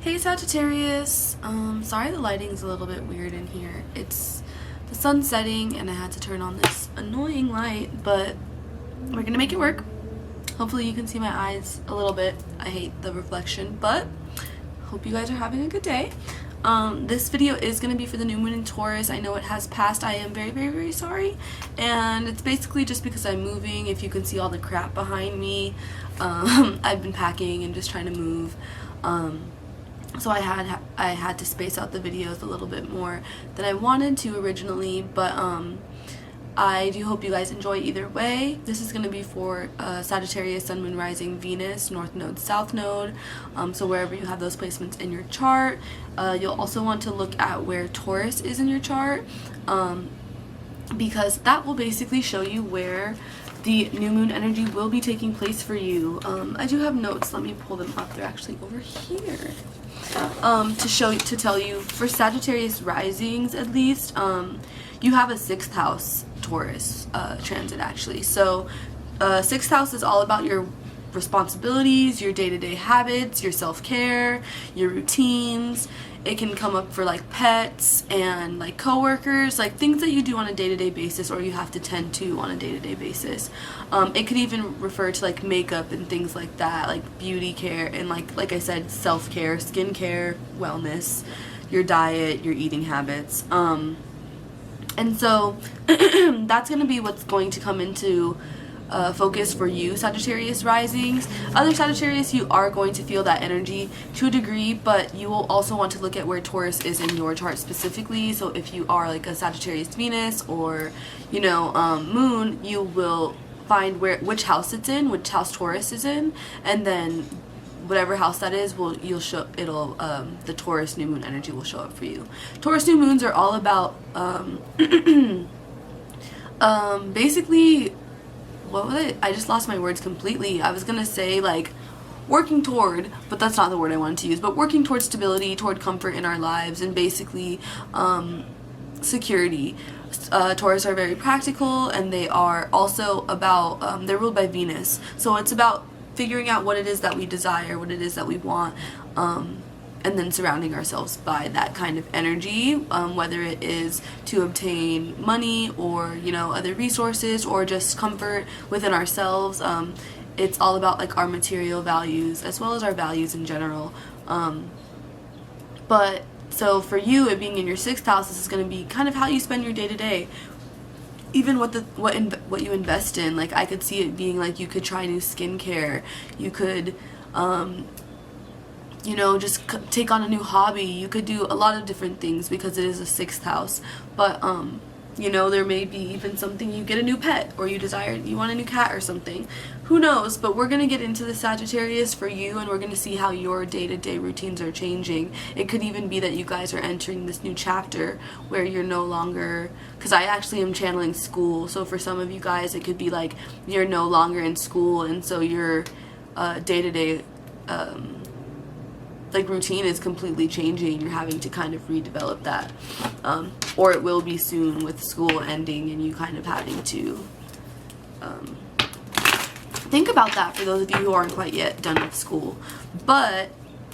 Hey Sagittarius, sorry the lighting's a little bit weird in here. It's the sun setting and I had to turn on this annoying light, but we're gonna make it work. Hopefully you can see my eyes a little bit. I hate the reflection, but hope you guys are having a good day. This video is going to be for the new moon in Taurus. I know it has passed. I am very, very, very sorry. And it's basically just because I'm moving. If you can see all the crap behind me, I've been packing and just trying to move. So I had to space out the videos a little bit more than I wanted to originally, but I do hope you guys enjoy either way. This is going to be for Sagittarius, Sun, Moon, Rising, Venus, North Node, South Node. So wherever you have those placements in your chart. You'll also want to look at where Taurus is in your chart, because that will basically show you where the new moon energy will be taking place for you. I do have notes. Let me pull them up. They're actually over here. To tell you, for Sagittarius risings at least, you have a 6th house Taurus transit actually. So 6th house is all about your responsibilities, your day-to-day habits, your self-care, your routines. It can come up for like pets and like coworkers, like things that you do on a day-to-day basis or you have to tend to on a day-to-day basis. It could even refer to like makeup and things like that, like beauty care and like I said, self-care, skincare, wellness, your diet, your eating habits. And so that's going to be what's going to come into focus for you, Sagittarius risings. Other Sagittarius, you are going to feel that energy to a degree, but you will also want to look at where Taurus is in your chart specifically. So if you are like a Sagittarius Venus or, you know, moon, you will find which house it's in, which house Taurus is in, and then whatever house that is, the Taurus new moon energy will show up for you. Taurus new moons are all about basically, what was it? I just lost my words completely. I was gonna say like working toward, but that's not the word I wanted to use, but working toward stability, toward comfort in our lives, and basically security. Taurus are very practical, and they are also about, they're ruled by Venus, so it's about figuring out what it is that we desire, what it is that we want, and then surrounding ourselves by that kind of energy, whether it is to obtain money or, you know, other resources or just comfort within ourselves. It's all about like our material values as well as our values in general. But so for you, it being in your 6th house, this is going to be kind of how you spend your day to day. Even what you invest in. Like I could see it being like you could try new skincare, you could you know, just take on a new hobby, you could do a lot of different things because it is a 6th house. But you know, there may be even something, you get a new pet or you want a new cat or something, who knows. But we're gonna get into the Sagittarius for you, and we're gonna see how your day-to-day routines are changing. It could even be that you guys are entering this new chapter where you're no longer, because I actually am channeling school, so for some of you guys it could be like you're no longer in school, and so your day-to-day like routine is completely changing. You're having to kind of redevelop that, or it will be soon with school ending and you kind of having to think about that for those of you who aren't quite yet done with school. But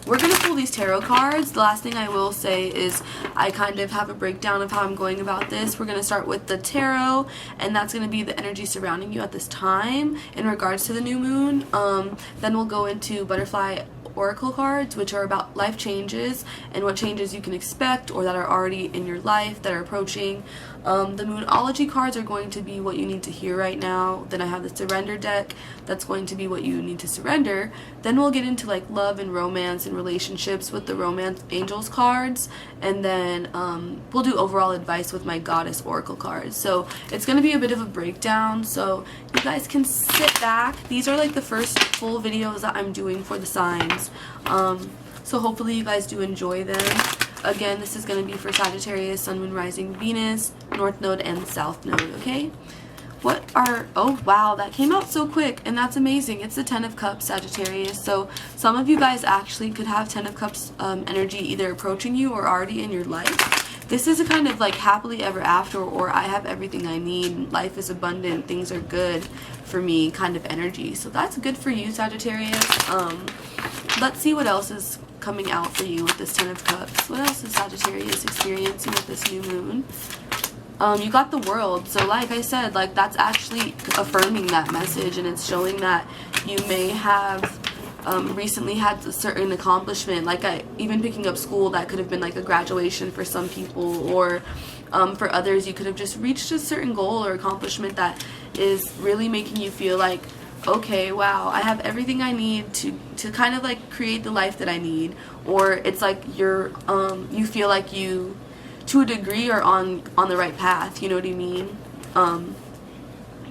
we're going to pull these tarot cards. The last thing I will say is I kind of have a breakdown of how I'm going about this. We're going to start with the tarot, and that's going to be the energy surrounding you at this time in regards to the new moon. Then we'll go into butterfly oracle cards, which are about life changes and what changes you can expect or that are already in your life that are approaching. The moonology cards are going to be what you need to hear right now. Then I have the surrender deck, that's going to be what you need to surrender. Then we'll get into like love and romance and relationships with the romance angels cards, and then we'll do overall advice with my goddess oracle cards. So it's going to be a bit of a breakdown, so you guys can sit back. These are like the first full videos that I'm doing for the signs, so hopefully you guys do enjoy them. Again, this is going to be for Sagittarius, Sun, Moon, Rising, Venus, North Node, and South Node, okay? Oh wow, that came out so quick, and that's amazing. It's the 10 of Cups, Sagittarius, so some of you guys actually could have 10 of Cups energy either approaching you or already in your life. This is a kind of like happily ever after, or I have everything I need, life is abundant, things are good for me kind of energy. So that's good for you, Sagittarius. Let's see what else is coming out for you with this Ten of Cups? What else is Sagittarius experiencing with this new moon? You got the World. So like I said, like that's actually affirming that message, and it's showing that you may have recently had a certain accomplishment. Like even picking up school, that could have been like a graduation for some people, or for others you could have just reached a certain goal or accomplishment that is really making you feel like, okay, wow, I have everything I need to kind of like create the life that I need. Or it's like you feel like you, to a degree, are on the right path, you know what I mean?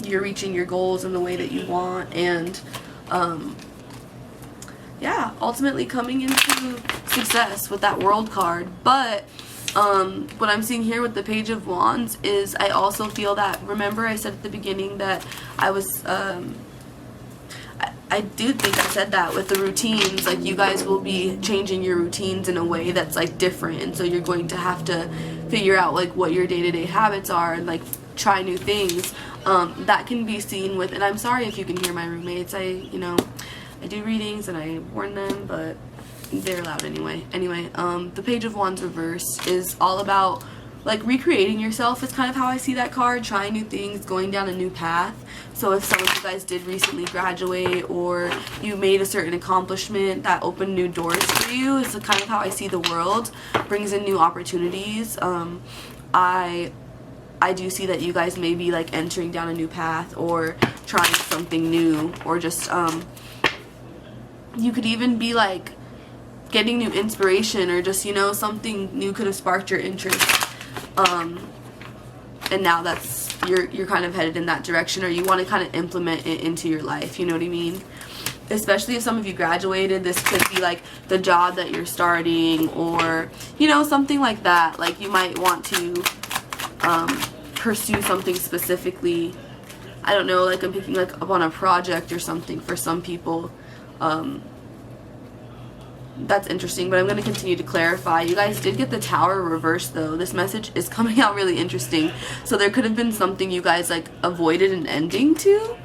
You're reaching your goals in the way that you want, and yeah, ultimately coming into success with that World card. But what I'm seeing here with the Page of Wands is I also feel that, remember I said at the beginning that I was I do think I said that with the routines, like you guys will be changing your routines in a way that's like different, and so you're going to have to figure out like what your day-to-day habits are and like try new things. That can be seen with, and I'm sorry if you can hear my roommates, I do readings and I warn them, but they're loud anyway. The Page of Wands reverse is all about like recreating yourself. Is kind of how I see that card, trying new things, going down a new path. So if some of you guys did recently graduate, or you made a certain accomplishment that opened new doors for you, is kind of how I see the World, brings in new opportunities. I do see that you guys may be like entering down a new path or trying something new, or just you could even be like getting new inspiration, or just, you know, something new could have sparked your interest, and now that's you're kind of headed in that direction, or you want to kind of implement it into your life, you know what I mean? Especially if some of you graduated, this could be like the job that you're starting, or, you know, something like that. Like you might want to pursue something specifically. I don't know, like I'm picking like up on a project or something for some people. That's interesting, but I'm going to continue to clarify. You guys did get the Tower reversed though. This message is coming out really interesting. So there could have been something you guys like avoided an ending to.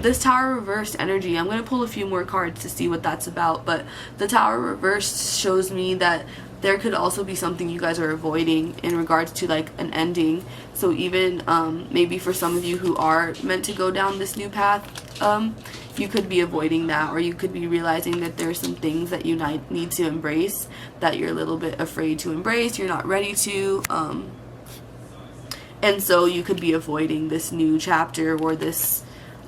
This Tower reversed energy, I'm going to pull a few more cards to see what that's about, but the Tower reversed shows me that there could also be something you guys are avoiding in regards to like an ending. So even maybe for some of you who are meant to go down this new path, you could be avoiding that, or you could be realizing that there's some things that you need to embrace that you're a little bit afraid to embrace, you're not ready to, and so you could be avoiding this new chapter, or this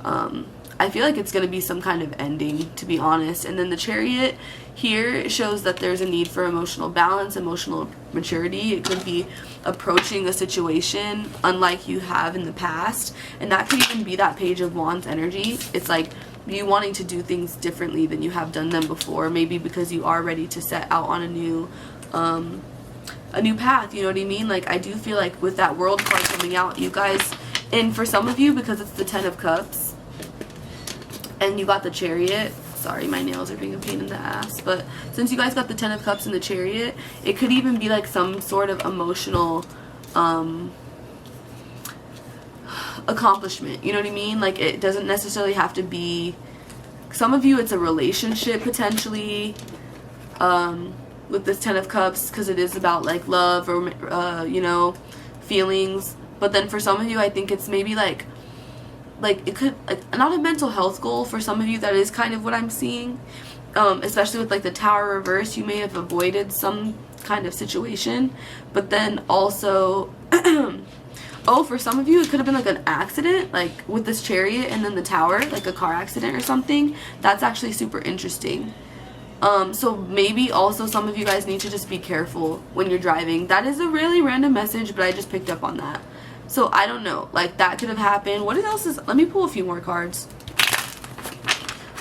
I feel like it's going to be some kind of ending, to be honest. And then the Chariot here shows that there's a need for emotional balance, emotional maturity. It could be approaching a situation unlike you have in the past, and that could even be that Page of Wands energy. It's like you wanting to do things differently than you have done them before, maybe because you are ready to set out on a new path, you know what I mean? Like I do feel like with that World card coming out, you guys, and for some of you, because it's the Ten of Cups and you got the Chariot, sorry, my nails are being a pain in the ass, but since you guys got the Ten of Cups and the Chariot, it could even be like some sort of emotional accomplishment, you know what I mean? Like it doesn't necessarily have to be, some of you it's a relationship potentially, with this Ten of Cups, because it is about like love, or you know, feelings. But then for some of you, I think it's maybe like it could, like, not a mental health goal. For some of you, that is kind of what I'm seeing, especially with like the Tower reverse. You may have avoided some kind of situation, but then also oh, for some of you, it could have been like an accident, like with this Chariot and then the Tower, like a car accident or something. That's actually super interesting. So maybe also some of you guys need to just be careful when you're driving. That is a really random message, but I just picked up on that. So I don't know, like that could have happened. What else is, let me pull a few more cards.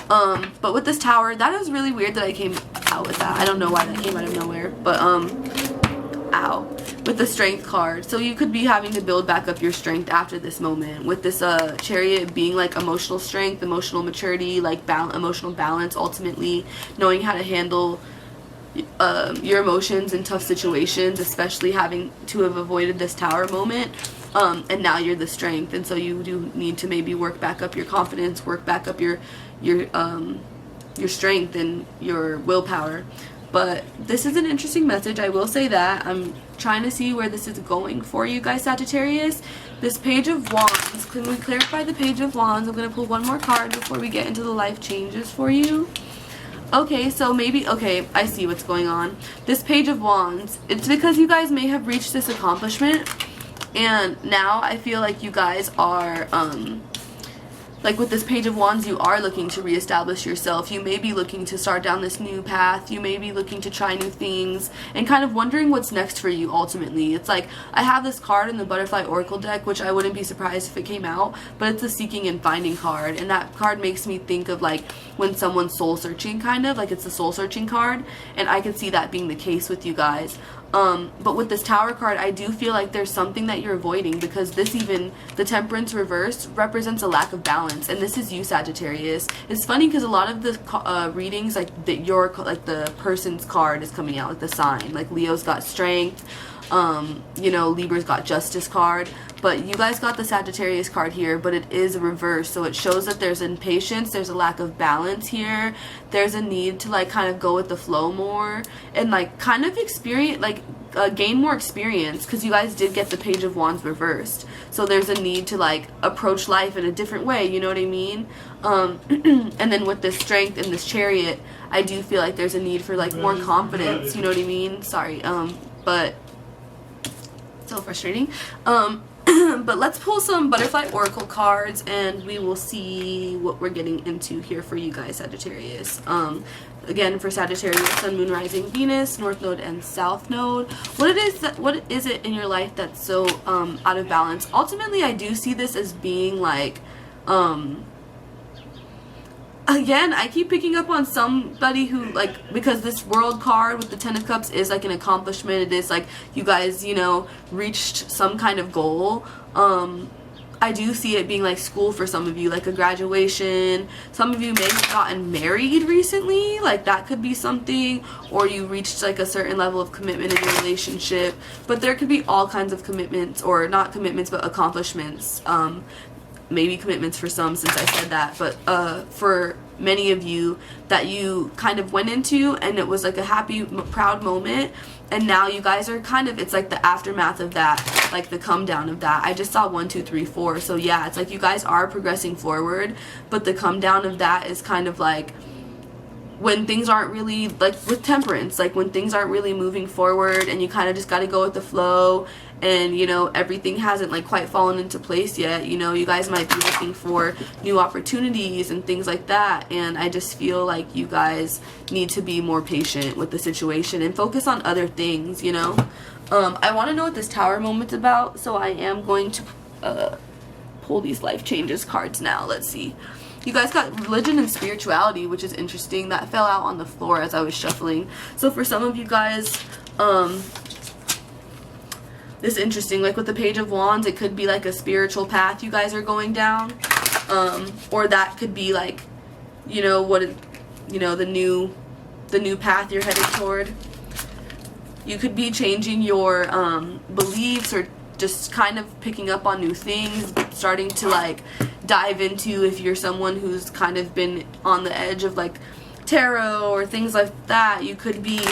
But with this Tower, that is really weird that I came out with that. I don't know why that came out of nowhere, but ow. With the Strength card, so you could be having to build back up your strength after this moment. With this Chariot being like emotional strength, emotional maturity, like emotional balance, ultimately knowing how to handle your emotions in tough situations, especially having to have avoided this Tower moment. And now you're the Strength, and so you do need to maybe work back up your confidence, work back up your strength and your willpower. But this is an interesting message, I will say that. I'm trying to see where this is going for you guys, Sagittarius. This Page of Wands, can we clarify the Page of Wands? I'm going to pull one more card before we get into the life changes for you. Okay, so maybe, okay, I see what's going on. This Page of Wands, it's because you guys may have reached this accomplishment, and now I feel like you guys are, like with this Page of Wands, you are looking to reestablish yourself. You may be looking to start down this new path. You may be looking to try new things and kind of wondering what's next for you ultimately. It's like, I have this card in the Butterfly Oracle deck, which I wouldn't be surprised if it came out, but it's a seeking and finding card. And that card makes me think of like when someone's soul searching, kind of like it's a soul searching card. And I could see that being the case with you guys. But with this Tower card, I do feel like there's something that you're avoiding, because this, even the Temperance reverse, represents a lack of balance, and this is you, Sagittarius. It's funny because a lot of the readings, like the person's card is coming out, like the sign, like Leo's got Strength, you know, Libra's got Justice card, but you guys got the Sagittarius card here, but it is a reverse, so it shows that there's impatience, there's a lack of balance here, there's a need to like kind of go with the flow more, and like kind of experience, like gain more experience, because you guys did get the Page of Wands reversed, so there's a need to like approach life in a different way, you know what I mean? And then with this Strength and this Chariot, I do feel like there's a need for like more confidence, you know what I mean? Sorry, but so frustrating. But let's pull some Butterfly Oracle cards and we will see what we're getting into here for you guys, Sagittarius. Again, for Sagittarius, Sun, Moon, Rising, Venus, North Node, and South Node. What is it in your life that's so out of balance? Ultimately, I do see this as being like, again, I keep picking up on somebody who, like, because this World card with the Ten of Cups is like an accomplishment. It is like you guys, you know, reached some kind of goal. I do see it being like school for some of you, like a graduation. Some of you may have gotten married recently, like that could be something, or you reached like a certain level of commitment in your relationship. But there could be all kinds of commitments, or not commitments, but accomplishments. Maybe commitments for some, since I said that, but for many of you that you kind of went into and it was like a happy, proud moment, and now you guys are kind of, it's like the aftermath of that, like the come down of that. I just saw 1, 2, 3, 4, so yeah, it's like you guys are progressing forward, but the come down of that is kind of like when things aren't really, like with Temperance, like when things aren't really moving forward and you kind of just got to go with the flow, and you know everything hasn't like quite fallen into place yet. You know, you guys might be looking for new opportunities and things like that, and I just feel like you guys need to be more patient with the situation and focus on other things, you know. I want to know what this Tower moment's about, so I am going to pull these life changes cards now. Let's see. You guys got Religion and Spirituality, which is interesting. That fell out on the floor as I was shuffling. So for some of you guys, this is interesting. Like with the Page of Wands, it could be like a spiritual path you guys are going down. Or that could be like, you know, the new path you're headed toward. You could be changing your beliefs, or just kind of picking up on new things, starting to like dive into, if you're someone who's kind of been on the edge of like tarot or things like that, you could be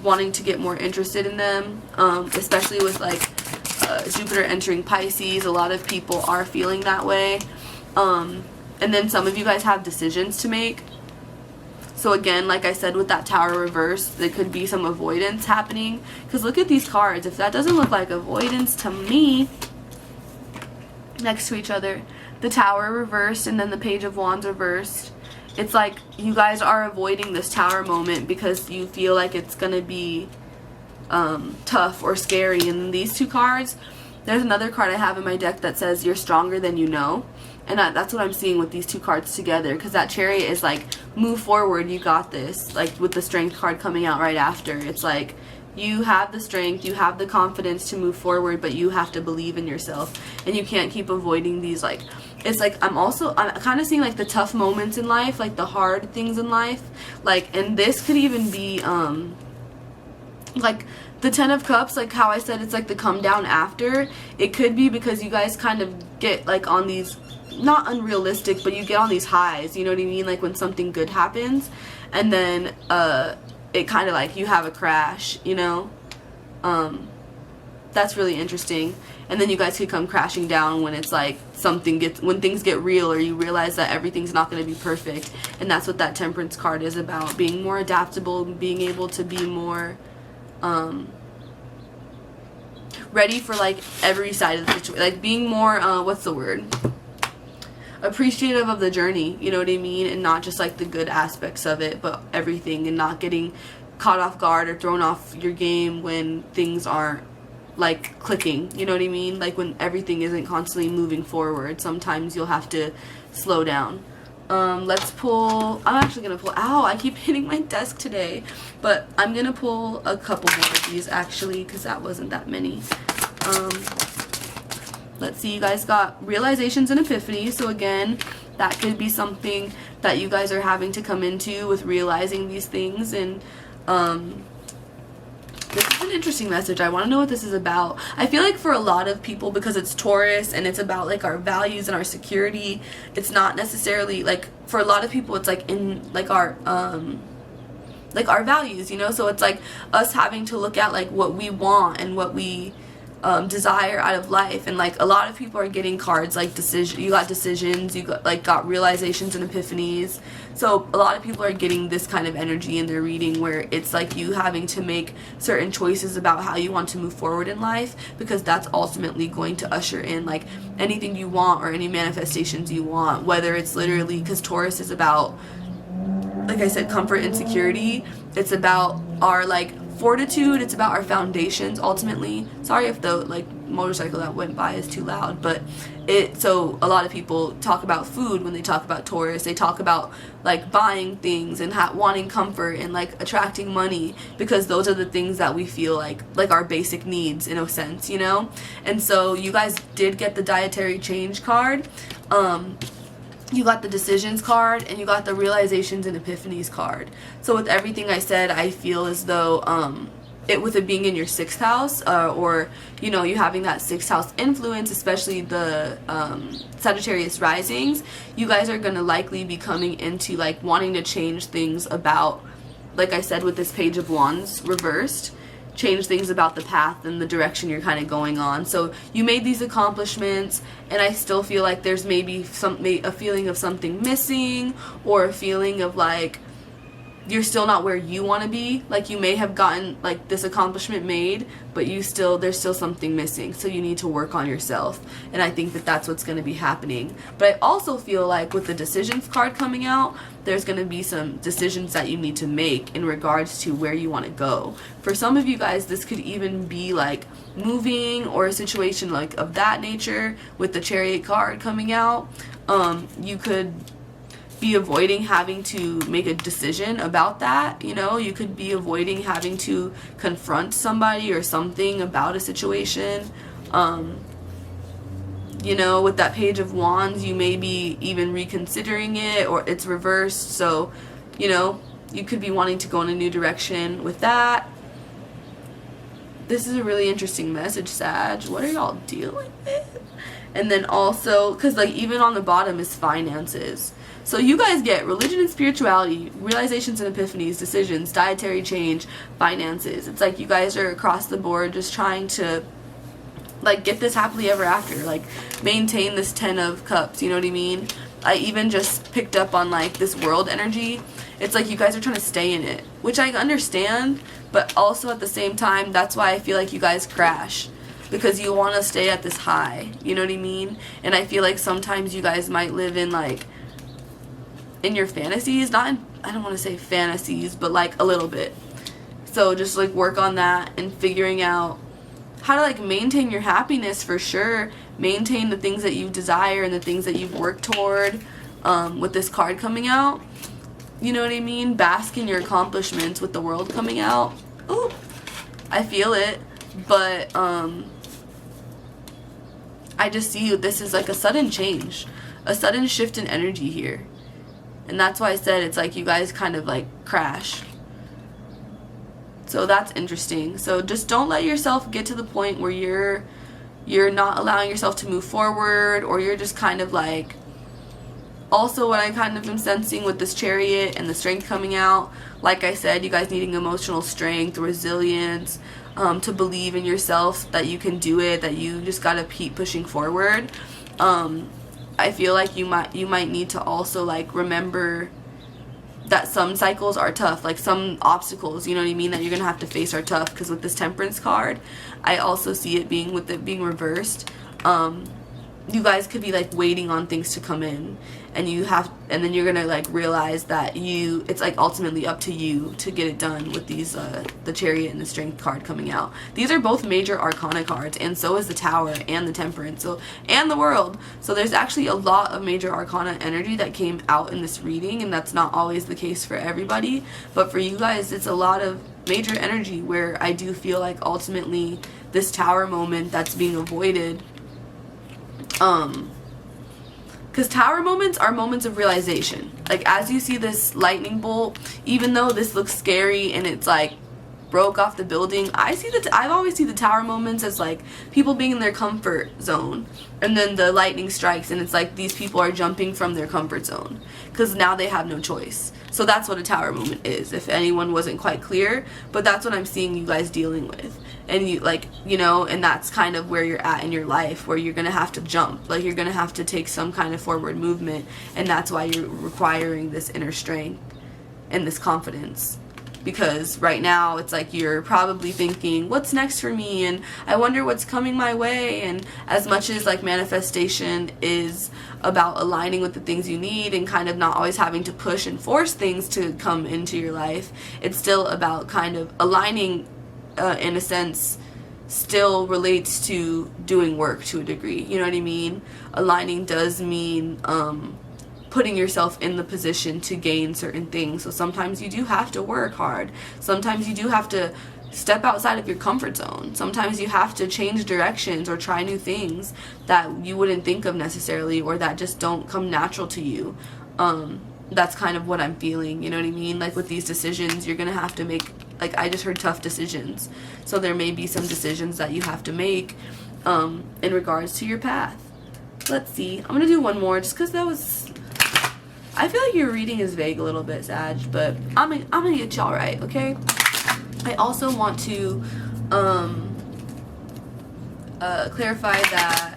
wanting to get more interested in them, especially with like Jupiter entering Pisces. A lot of people are feeling that way, and then some of you guys have decisions to make. So again, like I said, with that Tower reverse, there could be some avoidance happening, because look at these cards. If that doesn't look like avoidance to me, next to each other, the Tower reversed and then the Page of Wands reversed, it's like you guys are avoiding this Tower moment because you feel like it's gonna be tough or scary. And these two cards, there's another card I have in my deck that says you're stronger than you know, and that's what I'm seeing with these two cards together, because that Chariot is like, move forward, you got this. Like with the Strength card coming out right after, it's like you have the strength, you have the confidence to move forward, but you have to believe in yourself, and you can't keep avoiding these, like, it's like I'm kind of seeing like the tough moments in life, like the hard things in life, like, and this could even be like the Ten of Cups, like how I said it's like the come down after, it could be because you guys kind of get like on these, not unrealistic, but you get on these highs, you know what I mean, like when something good happens, and then it kind of like you have a crash, you know. That's really interesting. And then you guys could come crashing down when it's like when things get real, or you realize that everything's not going to be perfect. And that's what that Temperance card is about, being more adaptable, being able to be more ready for like every side of the situation, like being more what's the word, appreciative of the journey, you know what I mean, and not just like the good aspects of it, but everything, and not getting caught off guard or thrown off your game when things aren't like clicking, you know what I mean, like when everything isn't constantly moving forward. Sometimes you'll have to slow down. Let's pull, I'm actually gonna pull, ow, I keep hitting my desk today, but I'm gonna pull a couple more of these actually, because that wasn't that many. Let's see, you guys got realizations and epiphany. So again, that could be something that you guys are having to come into with realizing these things. And this is an interesting message. I want to know what this is about. I feel like for a lot of people, because it's Taurus and it's about like our values and our security, it's not necessarily like, for a lot of people it's like in like our values, you know. So it's like us having to look at like what we want and what we desire out of life. And like a lot of people are getting cards like decision, you got decisions, you got realizations and epiphanies. So a lot of people are getting this kind of energy in their reading, where it's like you having to make certain choices about how you want to move forward in life, because that's ultimately going to usher in like anything you want or any manifestations you want, whether it's literally, because Taurus is about, like I said, comfort and security. It's about our like fortitude, it's about our foundations ultimately. Sorry if the like motorcycle that went by is too loud, but so a lot of people talk about food when they talk about Taurus. They talk about like buying things and wanting comfort and like attracting money, because those are the things that we feel like our basic needs in a sense, you know. And so you guys did get the dietary change card, you got the decisions card, and you got the realizations and epiphanies card. So with everything I said, I feel as though with it being in your 6th house, or you know, you having that 6th house influence, especially the Sagittarius risings, you guys are gonna likely be coming into like wanting to change things about, like I said with this Page of Wands reversed, change things about the path and the direction you're kind of going on. So you made these accomplishments, and I still feel like there's maybe a feeling of something missing, or a feeling of like you're still not where you want to be. Like you may have gotten like this accomplishment made, but there's still something missing, so you need to work on yourself. And I think that that's what's going to be happening. But I also feel like with the decisions card coming out, there's going to be some decisions that you need to make in regards to where you want to go. For some of you guys, this could even be like moving, or a situation like of that nature. With the Chariot card coming out, you could be avoiding having to make a decision about that, you know. You could be avoiding having to confront somebody or something about a situation. You know, with that Page of Wands, you may be even reconsidering it, or it's reversed. So, you know, you could be wanting to go in a new direction with that. This is a really interesting message, Sag. What are y'all dealing with? And then also, because like even on the bottom is finances. So you guys get religion and spirituality, realizations and epiphanies, decisions, dietary change, finances. It's like you guys are across the board just trying to like get this happily ever after, like maintain this 10 of cups, you know what I mean? I even just picked up on like this world energy. It's like you guys are trying to stay in it, which I understand, but also at the same time, that's why I feel like you guys crash, because you want to stay at this high, you know what I mean? And I feel like sometimes you guys might live in like in your fantasies, I don't want to say fantasies, but like a little bit. So just like work on that and figuring out how to like maintain your happiness, for sure. Maintain the things that you desire and the things that you've worked toward, with this card coming out. You know what I mean? Bask in your accomplishments with the World coming out. Ooh, I feel it. But I just see this is like a sudden change, a sudden shift in energy here. And that's why I said it's like you guys kind of like crash. So that's interesting. So just don't let yourself get to the point where you're not allowing yourself to move forward, or you're just kind of like, also what I kind of am sensing with this Chariot and the Strength coming out, like I said, you guys needing emotional strength, resilience, to believe in yourself that you can do it, that you just gotta keep pushing forward. I feel like you might need to also like remember that some cycles are tough, like some obstacles, you know what I mean, that you're gonna have to face are tough, because with this Temperance card, I also see it being, with it being reversed, you guys could be like waiting on things to come in, and then you're gonna like realize that it's like ultimately up to you to get it done with these the Chariot and the Strength card coming out. These are both major arcana cards, and so is the Tower and the Temperance, and the World. So there's actually a lot of major arcana energy that came out in this reading, and that's not always the case for everybody, but for you guys it's a lot of major energy, where I do feel like ultimately this Tower moment that's being avoided, because Tower moments are moments of realization. Like, as you see this lightning bolt, even though this looks scary and it's like broke off the building, I've always seen the Tower moments as like people being in their comfort zone, and then the lightning strikes and it's like these people are jumping from their comfort zone because now they have no choice. So that's what a Tower moment is, if anyone wasn't quite clear, but that's what I'm seeing you guys dealing with. And you like, you know, and that's kind of where you're at in your life, where you're gonna have to jump, like you're gonna have to take some kind of forward movement, and that's why you're requiring this inner strength and this confidence. Because right now it's like you're probably thinking, what's next for me, and I wonder what's coming my way. And as much as like manifestation is about aligning with the things you need and kind of not always having to push and force things to come into your life, it's still about kind of aligning, in a sense, still relates to doing work to a degree, you know what I mean? Aligning does mean putting yourself in the position to gain certain things. So sometimes you do have to work hard. Sometimes you do have to step outside of your comfort zone. Sometimes you have to change directions or try new things that you wouldn't think of necessarily, or that just don't come natural to you. That's kind of what I'm feeling, you know what I mean? Like with these decisions, you're gonna have to make, like I just heard tough decisions. So there may be some decisions that you have to make in regards to your path. Let's see. I'm gonna do one more just because that was, I feel like your reading is vague a little bit, Sag, but I'm gonna get y'all right, okay? I also want to clarify that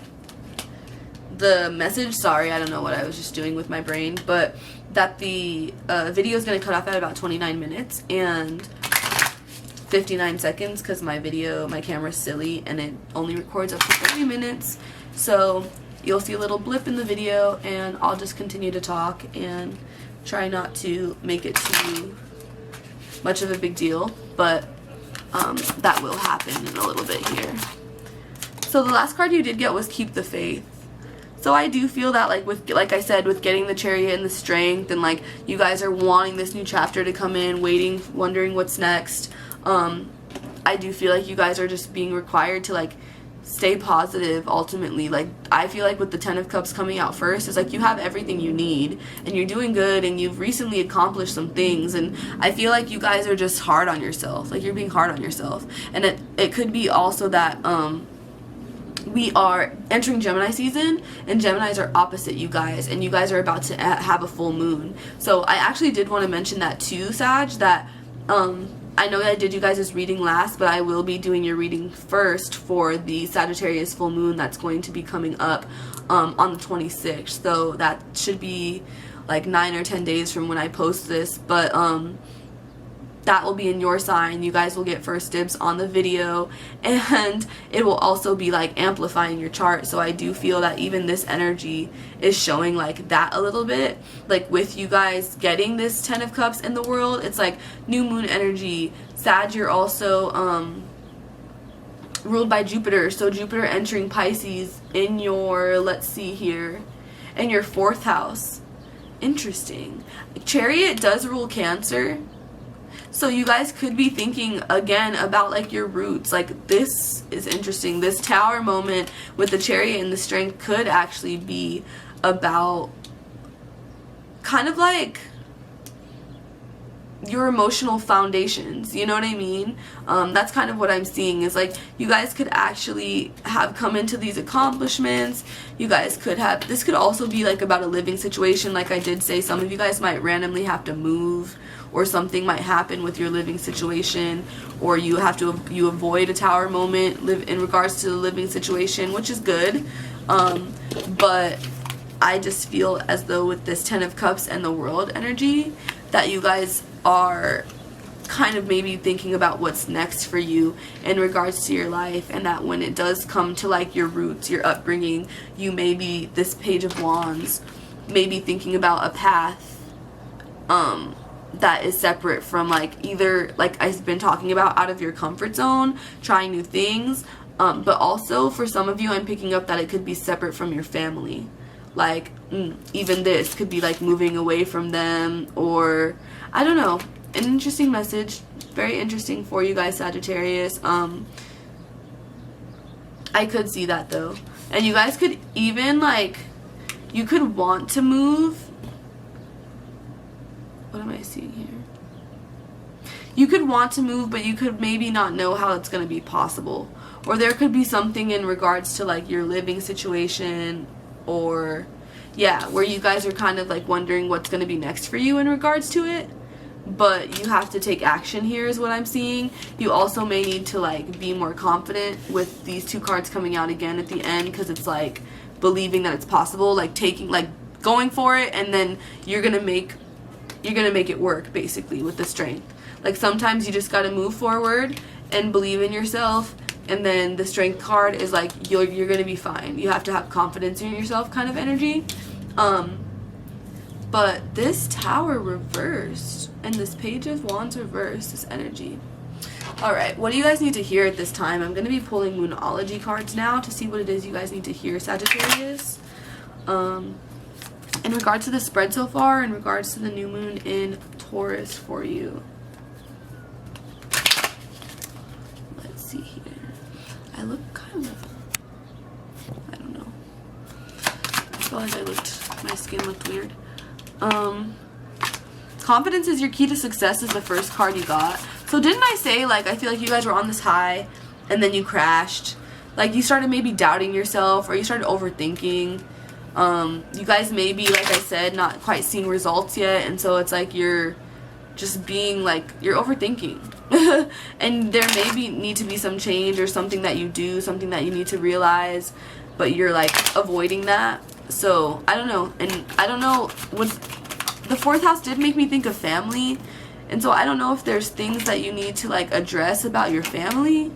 the message, sorry, I don't know what I was just doing with my brain, but that the video is going to cut off at about 29 minutes and 59 seconds because my camera's silly and it only records up to 30 minutes. So you'll see a little blip in the video, and I'll just continue to talk and try not to make it too much of a big deal, but that will happen in a little bit here. So the last card you did get was Keep the Faith. So I do feel that like I said, with getting the Chariot and the Strength, and like you guys are wanting this new chapter to come in, waiting, wondering what's next. I do feel like you guys are just being required to like stay positive ultimately. Like I feel like with the 10 of Cups coming out first, it's like you have everything you need and you're doing good and you've recently accomplished some things, and I feel like you guys are just hard on yourself. Like you're being hard on yourself, and it could be also that we are entering Gemini season, and Geminis are opposite you guys, and you guys are about to have a full moon. So I actually did want to mention that too, Sag, that I know that I did you guys' reading last, but I will be doing your reading first for the Sagittarius full moon that's going to be coming up on the 26th. So that should be like 9 or 10 days from when I post this, but that will be in your sign. You guys will get first dibs on the video, and it will also be like amplifying your chart. So I do feel that even this energy is showing like that a little bit, like with you guys getting this 10 of Cups in the world. It's like new moon energy. Sag, you're also ruled by Jupiter, so Jupiter entering Pisces in your, let's see here, in your 4th house. Interesting. Chariot does rule Cancer, so you guys could be thinking again about like your roots. Like this is interesting. This Tower moment with the Chariot and the Strength could actually be about kind of like your emotional foundations, you know what I mean? That's kind of what I'm seeing, is like you guys could actually have come into these accomplishments. You guys could have, this could also be like about a living situation. Like I did say, some of you guys might randomly have to move, or something might happen with your living situation, or you avoid a tower moment in regards to the living situation, which is good. But I just feel as though with this 10 of Cups and the World energy, that you guys are kind of maybe thinking about what's next for you in regards to your life, and that when it does come to like your roots, your upbringing, you may be, this Page of Wands, maybe thinking about a path that is separate from like either, like I've been talking about, out of your comfort zone, trying new things, but also for some of you I'm picking up that it could be separate from your family. Like even this could be like moving away from them, or I don't know. An interesting message, very interesting for you guys, Sagittarius. I could see that though, and you guys could even like, you could want to move. What am I seeing here? You could want to move, but you could maybe not know how it's going to be possible, or there could be something in regards to like your living situation, or yeah, where you guys are kind of like wondering what's going to be next for you in regards to it, but you have to take action here is what I'm seeing. You also may need to like be more confident with these two cards coming out again at the end, because it's like believing that it's possible, like taking, like going for it, and then you're gonna make it work basically with the Strength. Like sometimes you just got to move forward and believe in yourself, and then the Strength card is like you're gonna be fine. You have to have confidence in yourself kind of energy. But this Tower reversed and this Page of Wands reversed, this energy. Alright, what do you guys need to hear at this time? I'm going to be pulling Moonology cards now to see what it is you guys need to hear, Sagittarius. In regards to the spread so far, in regards to the new moon in Taurus for you. Let's see here. I look kind of, I don't know. I feel like my skin looked weird. Confidence is your key to success is the first card you got. So didn't I say, like, I feel like you guys were on this high and then you crashed? Like, you started maybe doubting yourself, or you started overthinking. You guys may be, like I said, not quite seeing results yet, and so it's like you're just being, like, you're overthinking. And there may need to be some change, or something that you do, something that you need to realize, but you're, like, avoiding that. So, I don't know. And I don't know, the 4th house did make me think of family, and so I don't know if there's things that you need to, like, address about your family.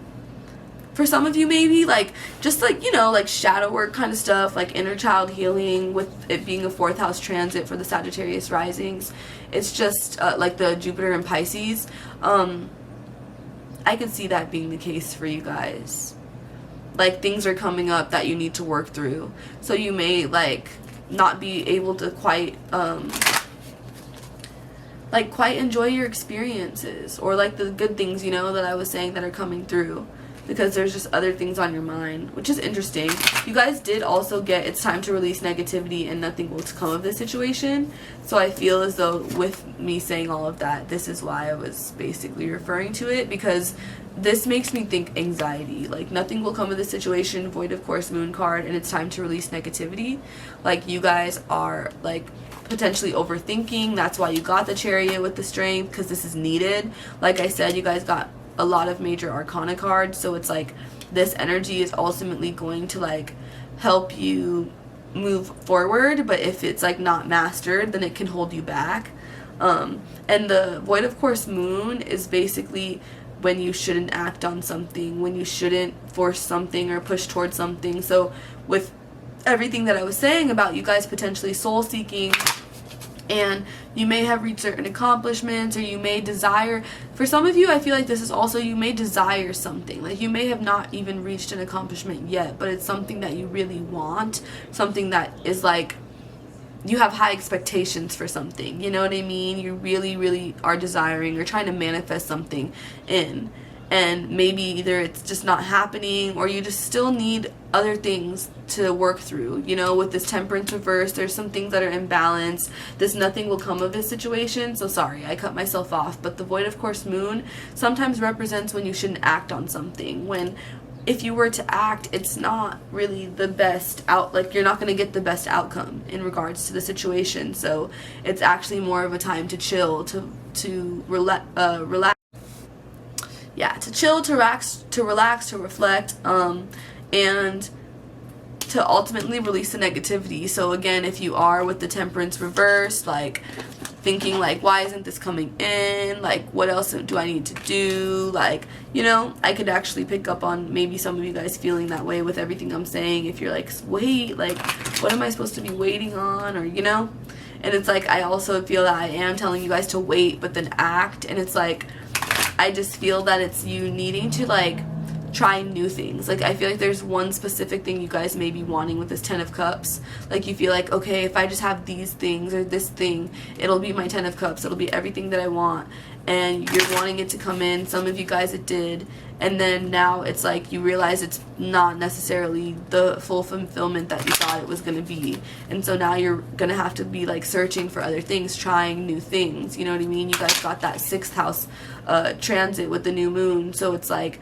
For some of you, maybe, like, just, like, you know, like, shadow work kind of stuff, like, inner child healing, with it being a 4th house transit for the Sagittarius risings. It's just, like, the Jupiter and Pisces. I could see that being the case for you guys. Like, things are coming up that you need to work through. So you may, like, not be able to quite enjoy your experiences, or, like, the good things, you know, that I was saying that are coming through, because there's just other things on your mind, which is interesting. You guys did also get, it's time to release negativity and nothing will come of this situation. So I feel as though with me saying all of that, this is why I was basically referring to it, because this makes me think anxiety. Like, nothing will come of this situation, Void of Course Moon card, and it's time to release negativity. Like, you guys are, like, potentially overthinking. That's why you got the Chariot with the Strength, because this is needed. Like I said, you guys got a lot of major arcana cards, so it's like this energy is ultimately going to, like, help you move forward, but if it's, like, not mastered, then it can hold you back. And the Void of Course Moon is basically when you shouldn't act on something, when you shouldn't force something or push towards something. So with everything that I was saying about you guys potentially soul seeking, and you may have reached certain accomplishments, or you may desire, for some of you I feel like this is also, you may desire something, like you may have not even reached an accomplishment yet, but it's something that you really want, something that is like, you have high expectations for something, you know what I mean? You really, really are desiring or trying to manifest something in. and maybe either it's just not happening or you just still need other things to work through. You know, with this Temperance reverse, there's some things that are imbalanced. This nothing will come of this situation. So sorry, I cut myself off. But the void of course moon sometimes represents when you shouldn't act on something. When if you were to act, it's not really the best like you're not going to get the best outcome in regards to the situation. So it's actually more of a time to chill, to relax. Yeah, to chill, to relax, to reflect, and to ultimately release the negativity. So again, if you are with the Temperance reverse, like thinking like, why isn't this coming in? Like, what else do I need to do? Like, you know, I could actually pick up on maybe some of you guys feeling that way with everything I'm saying. If you're like, wait, like, what am I supposed to be waiting on? Or, you know, and it's like, I also feel that I am telling you guys to wait, but then act. And it's like, I just feel that it's you needing to like try new things. Like, I feel like there's one specific thing you guys may be wanting with this 10 of Cups. Like, you feel like, okay, if I just have these things or this thing, it'll be my 10 of Cups. It'll be everything that I want. And you're wanting it to come in. Some of you guys it did. And then now it's like you realize it's not necessarily the full fulfillment that you thought it was going to be. And so now you're going to have to be like searching for other things, trying new things. You know what I mean? You guys got that 6th house transit with the new moon. So it's like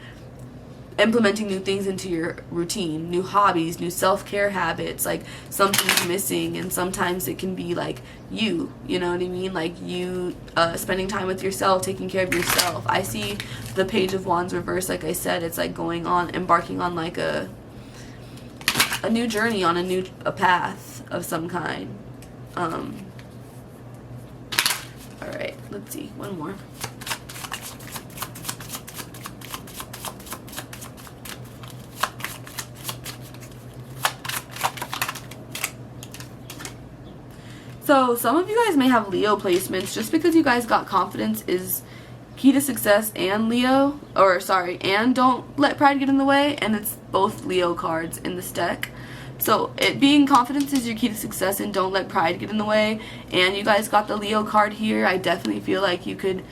implementing new things into your routine, new hobbies, new self-care habits. Like, something's missing, and sometimes it can be like you know what I mean, like you spending time with yourself, taking care of yourself. I see the Page of Wands reverse. Like I said, it's like embarking on like a new journey, on a path of some kind. All right, let's see, one more. So some of you guys may have Leo placements. Just because you guys got confidence is key to success and Leo, or sorry, and don't let pride get in the way, and it's both Leo cards in this deck. So it being confidence is your key to success and don't let pride get in the way, and you guys got the Leo card here. I definitely feel like you could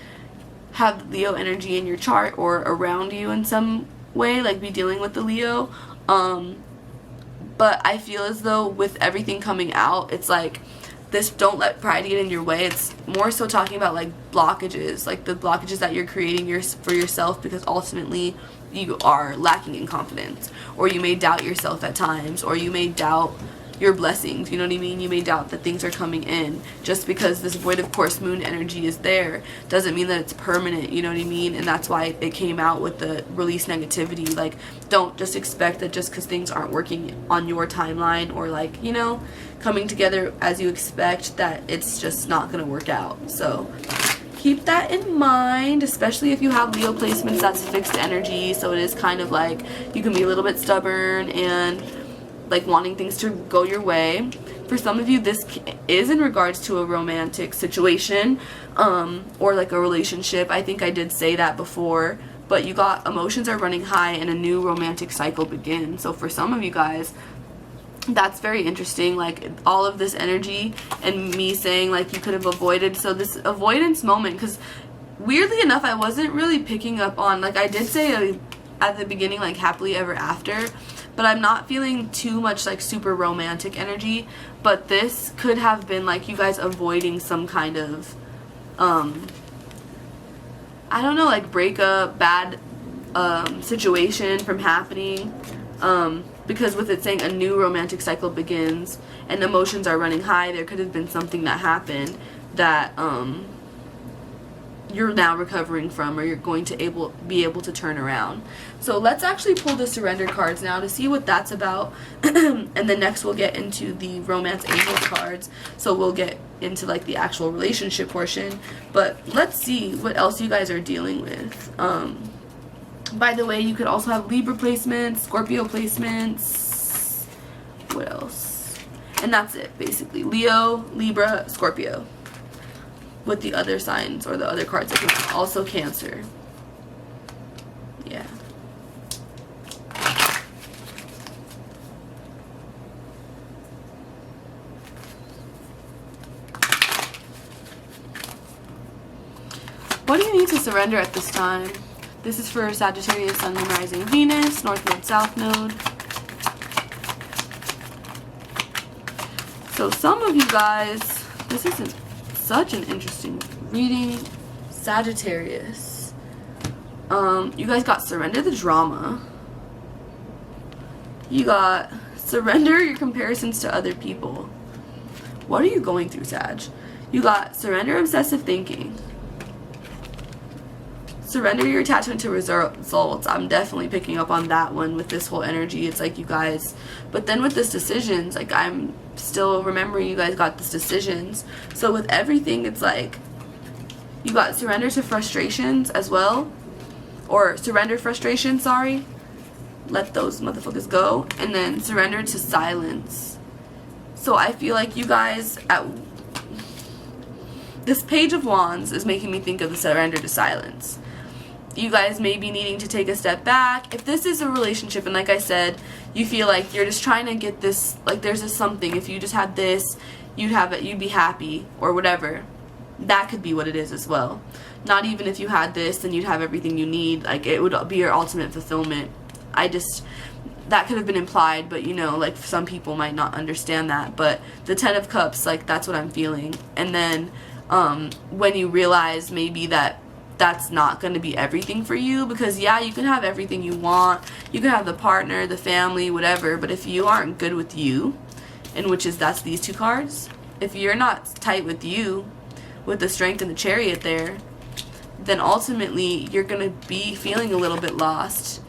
have Leo energy in your chart or around you in some way, like be dealing with the Leo. But I feel as though with everything coming out, it's like this don't let pride get in your way. It's more so talking about like blockages, like the blockages that you're creating for yourself, because ultimately you are lacking in confidence, or you may doubt yourself at times, or you may doubt your blessings. You know what I mean? You may doubt that things are coming in. Just because this void of course moon energy is there doesn't mean that it's permanent. You know what I mean? And that's why it came out with the release negativity. Like, don't just expect that just because things aren't working on your timeline, or like, you know, coming together as you expect, that it's just not going to work out. So keep that in mind, especially if you have Leo placements. That's fixed energy, so it is kind of like you can be a little bit stubborn and like wanting things to go your way. For some of you, this is in regards to a romantic situation, or like a relationship. I think I did say that before, but you got emotions are running high and a new romantic cycle begins. So for some of you guys, that's very interesting, like all of this energy and me saying like you could have avoided. So this avoidance moment, because weirdly enough I wasn't really picking up on, like I did say at the beginning like happily ever after, but I'm not feeling too much like super romantic energy. But this could have been like you guys avoiding some kind of I don't know, like breakup, bad situation from happening, because with it saying a new romantic cycle begins and emotions are running high, there could have been something that happened that you're now recovering from, or you're going to be able to turn around. So let's actually pull the surrender cards now to see what that's about. And then next we'll get into the romance angel cards, so we'll get into like the actual relationship portion. But let's see what else you guys are dealing with. By the way, you could also have Libra placements, Scorpio placements. What else? And that's it, basically. Leo, Libra, Scorpio. With the other signs or the other cards, like also Cancer. Yeah. What do you need to surrender at this time? This is for Sagittarius, Sun, Moon, Rising, Venus, North Node, South Node. So some of you guys, this isn't such an interesting reading. Sagittarius. You guys got surrender the drama. You got surrender your comparisons to other people. What are you going through, Sag? You got surrender obsessive thinking. Surrender your attachment to results. I'm definitely picking up on that one with this whole energy. It's like you guys, but then with this decisions, like I'm still remembering you guys got this decisions. So with everything, it's like you got surrender to frustrations as well, or surrender frustration, sorry. Let those motherfuckers go. And then surrender to silence. So I feel like you guys, this Page of Wands is making me think of the surrender to silence. You guys may be needing to take a step back. If this is a relationship, and like I said, you feel like you're just trying to get this, like there's just something, if you just had this, you'd have it, you'd be happy, or whatever. That could be what it is as well. Not even if you had this, then you'd have everything you need. Like it would be your ultimate fulfillment. That could have been implied, but you know, like some people might not understand that. But the 10 of Cups, like that's what I'm feeling. And then when you realize maybe that's not going to be everything for you, because yeah, you can have everything you want, you can have the partner, the family, whatever, but if you aren't good with you, and that's these two cards, if you're not tight with you, with the Strength and the Chariot there, then ultimately you're going to be feeling a little bit lost,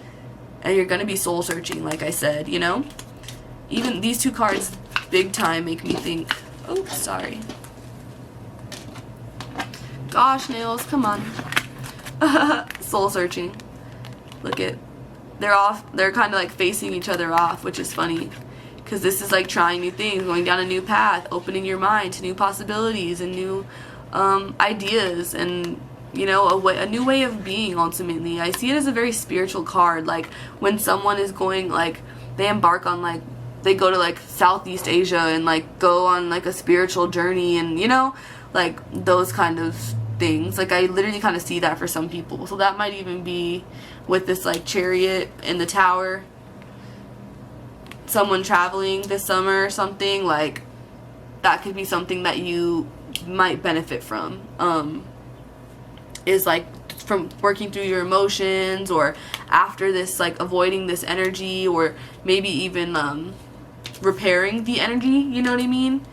and you're going to be soul searching, like I said, you know. Even these two cards big time make me think, oh, sorry, gosh, nails, come on. Soul searching. Look at, they're kind of like facing each other off, which is funny, because this is like trying new things, going down a new path, opening your mind to new possibilities and new ideas, and you know, a new way of being. Ultimately, I see it as a very spiritual card. Like when someone is going, like they embark on, like they go to like Southeast Asia and like go on like a spiritual journey, and you know, like those kind of things. Like I literally kind of see that for some people. So that might even be with this like Chariot in the Tower, someone traveling this summer or something. Like that could be something that you might benefit from, is like from working through your emotions, or after this, like avoiding this energy, or maybe even repairing the energy, you know what I mean?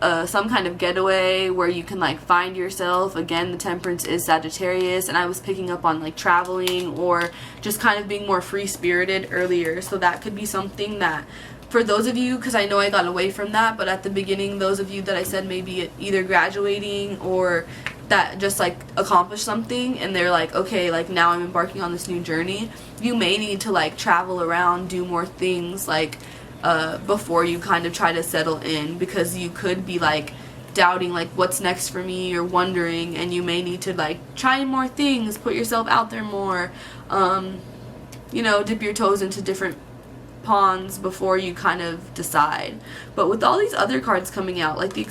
Some kind of getaway where you can like find yourself again. The Temperance is Sagittarius, and I was picking up on like traveling or just kind of being more free-spirited earlier. So that could be something that for those of you, because I know I got away from that, but at the beginning, those of you that I said maybe either graduating or that just like accomplished something, and they're like, okay, like now I'm embarking on this new journey, you may need to like travel around, do more things, like before you kind of try to settle in, because you could be like doubting like what's next for me, or wondering, and you may need to like try more things, put yourself out there more, you know, dip your toes into different ponds before you kind of decide. But with all these other cards coming out, like the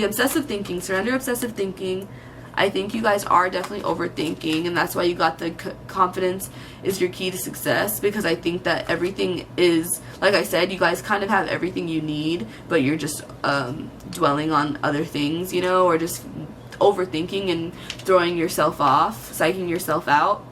obsessive thinking, surrender obsessive thinking, I think you guys are definitely overthinking, and that's why you got the confidence is your key to success, because I think that everything is, like I said, you guys kind of have everything you need, but you're just dwelling on other things, you know, or just overthinking and throwing yourself off, psyching yourself out.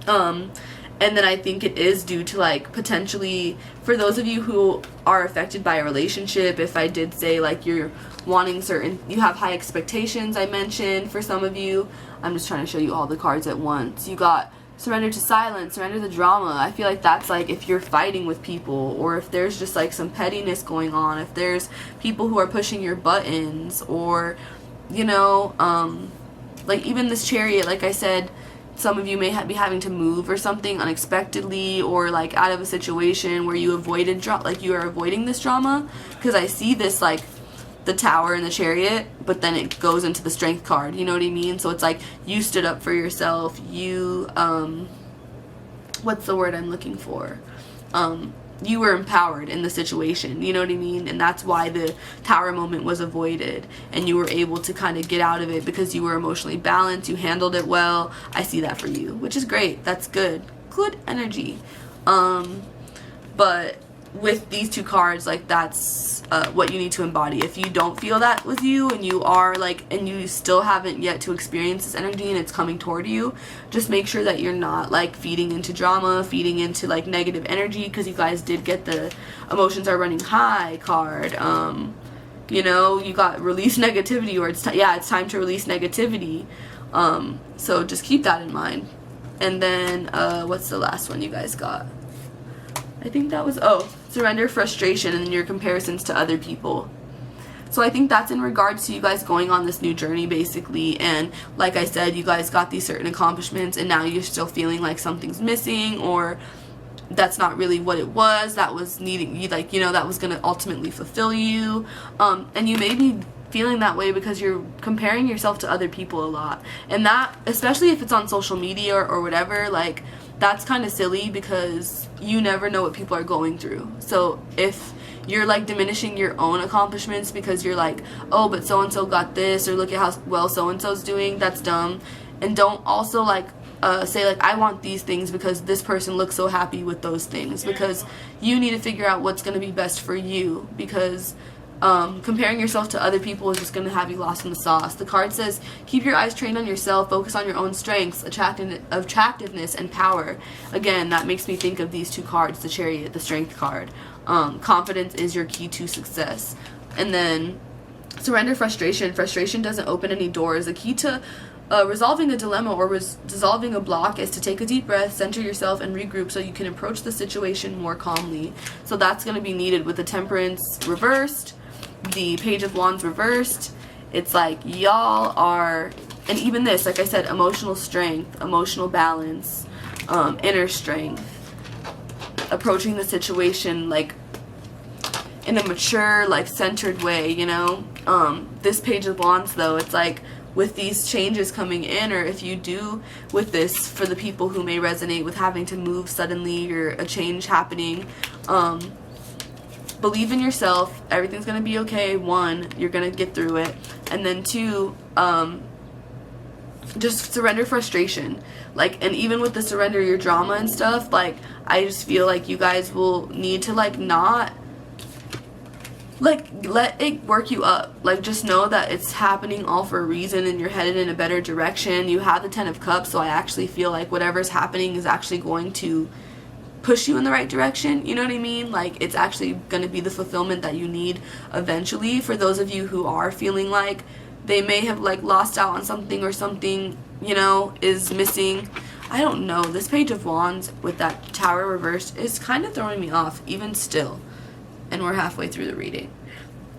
And then I think it is due to like potentially, for those of you who are affected by a relationship, if I did say like you're wanting you have high expectations, I mentioned for some of you. I'm just trying to show you all the cards at once. You got surrender to silence, surrender the drama. I feel like that's like if you're fighting with people, or if there's just like some pettiness going on, if there's people who are pushing your buttons, or you know, like even this Chariot, like I said, some of you may be having to move or something unexpectedly, or like out of a situation where you avoided like you are avoiding this drama, because I see this like the Tower and the Chariot, but then it goes into the Strength card, you know what I mean? So it's like you stood up for yourself, you what's the word I'm looking for, you were empowered in the situation, you know what I mean? And that's why the Tower moment was avoided, and you were able to kind of get out of it because you were emotionally balanced, you handled it well. I see that for you, which is great. That's good energy. But with these two cards, like, that's what you need to embody. If you don't feel that with you, and you are like, and you still haven't yet to experience this energy and it's coming toward you, just make sure that you're not like feeding into drama, feeding into like negative energy, because you guys did get the emotions are running high card. You know, you got release negativity, or it's it's time to release negativity. So just keep that in mind. And then what's the last one you guys got? I think that was, surrender frustration and your comparisons to other people. So I think that's in regards to you guys going on this new journey, basically. And like I said, you guys got these certain accomplishments, and now you're still feeling like something's missing, or that's not really what it was that was needing you, like, you know, that was going to ultimately fulfill you. And you may be feeling that way because you're comparing yourself to other people a lot. And that, especially if it's on social media or whatever, like, that's kind of silly, because you never know what people are going through. So if you're like diminishing your own accomplishments because you're like, oh, but so-and-so got this, or look at how well so-and-so's doing, that's dumb. And don't also like say like, I want these things because this person looks so happy with those things, because you need to figure out what's going to be best for you, because comparing yourself to other people is just going to have you lost in the sauce. The card says, keep your eyes trained on yourself, focus on your own strengths, attractiveness, and power. Again, that makes me think of these two cards, the Chariot, the Strength card. Confidence is your key to success. And then surrender frustration. Frustration doesn't open any doors. The key to resolving a dilemma or dissolving a block is to take a deep breath, center yourself, and regroup so you can approach the situation more calmly. So that's going to be needed with the Temperance reversed, the Page of Wands reversed. It's like y'all are, and even this, like I said, emotional strength, emotional balance, inner strength, approaching the situation like in a mature, like centered way, you know. This Page of Wands though, it's like with these changes coming in, or if you do with this, for the people who may resonate with having to move suddenly or a change happening, believe in yourself. Everything's gonna be okay. One, you're gonna get through it, and then two, just surrender frustration. Like, and even with the surrender your drama and stuff, like, I just feel like you guys will need to like not like let it work you up. Like, just know that it's happening all for a reason, and you're headed in a better direction. You have the 10 of Cups, so I actually feel like whatever's happening is actually going to push you in the right direction, you know what I mean? Like, it's actually going to be the fulfillment that you need eventually. For those of you who are feeling like they may have like lost out on something, or something, you know, is missing, I don't know. This Page of Wands with that Tower reversed is kind of throwing me off even still, and we're halfway through the reading.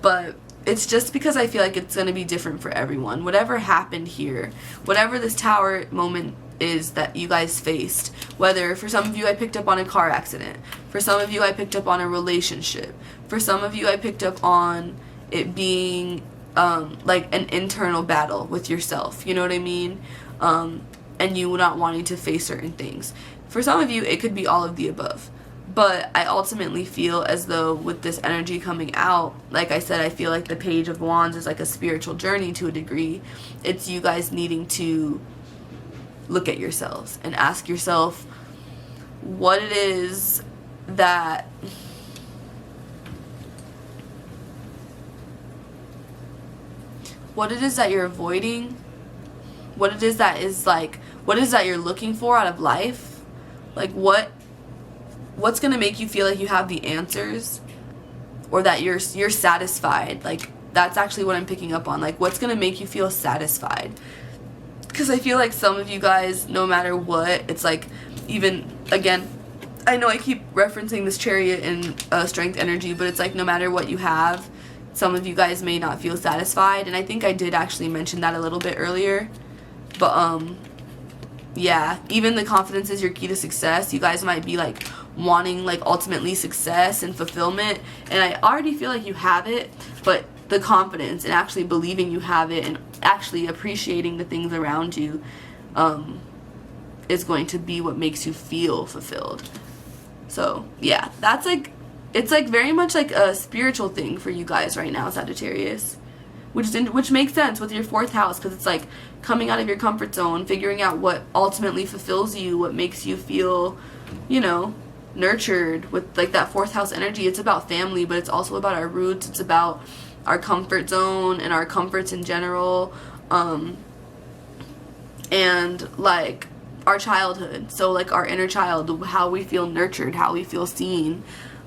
But it's just because I feel like it's going to be different for everyone. Whatever happened here, whatever this Tower moment is that you guys faced, whether for some of you I picked up on a car accident, for some of you I picked up on a relationship, for some of you I picked up on it being like an internal battle with yourself, you know what I mean, and you not wanting to face certain things. For some of you it could be all of the above, but I ultimately feel as though with this energy coming out, like I said, I feel like the Page of Wands is like a spiritual journey to a degree. It's you guys needing to look at yourselves and ask yourself what it is that you're avoiding, what it is that is like, what is that you're looking for out of life, like what's gonna make you feel like you have the answers, or that you're satisfied. Like, that's actually what I'm picking up on. Like, what's gonna make you feel satisfied? Because I feel like some of you guys, no matter what, it's like, even, again, I know I keep referencing this Chariot and Strength energy, but it's like no matter what you have, some of you guys may not feel satisfied. And I think I did actually mention that a little bit earlier. But, yeah, even the confidence is your key to success. You guys might be like wanting like ultimately success and fulfillment. And I already feel like you have it, but the confidence and actually believing you have it and actually appreciating the things around you is going to be what makes you feel fulfilled. So yeah, that's like, it's like very much like a spiritual thing for you guys right now, Sagittarius, which makes sense with your 4th house, because it's like coming out of your comfort zone, figuring out what ultimately fulfills you, what makes you feel, you know, nurtured with like that 4th house energy. It's about family, but it's also about our roots. It's about our comfort zone and our comforts in general, and like our childhood. So like our inner child, how we feel nurtured, how we feel seen.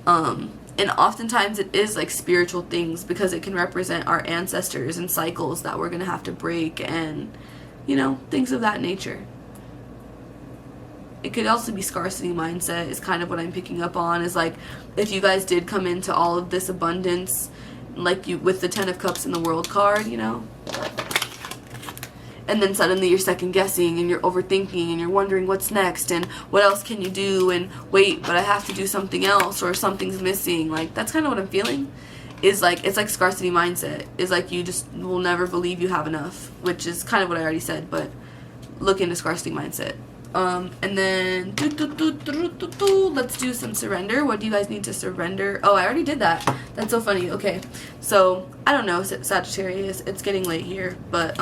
And oftentimes it is like spiritual things, because it can represent our ancestors and cycles that we're gonna have to break, and you know, things of that nature. It could also be scarcity mindset is kind of what I'm picking up on, is like if you guys did come into all of this abundance, like you with the 10 of Cups in the World card, you know, and then suddenly you're second guessing and you're overthinking and you're wondering what's next and what else can you do, and wait, but I have to do something else, or something's missing. Like that's kind of what I'm feeling, is like it's like scarcity mindset is like you just will never believe you have enough, which is kind of what I already said, but look into scarcity mindset. And then let's do some surrender. What do you guys need to surrender? Oh, I already did that. That's so funny. Okay, so I don't know, Sagittarius, it's getting late here, but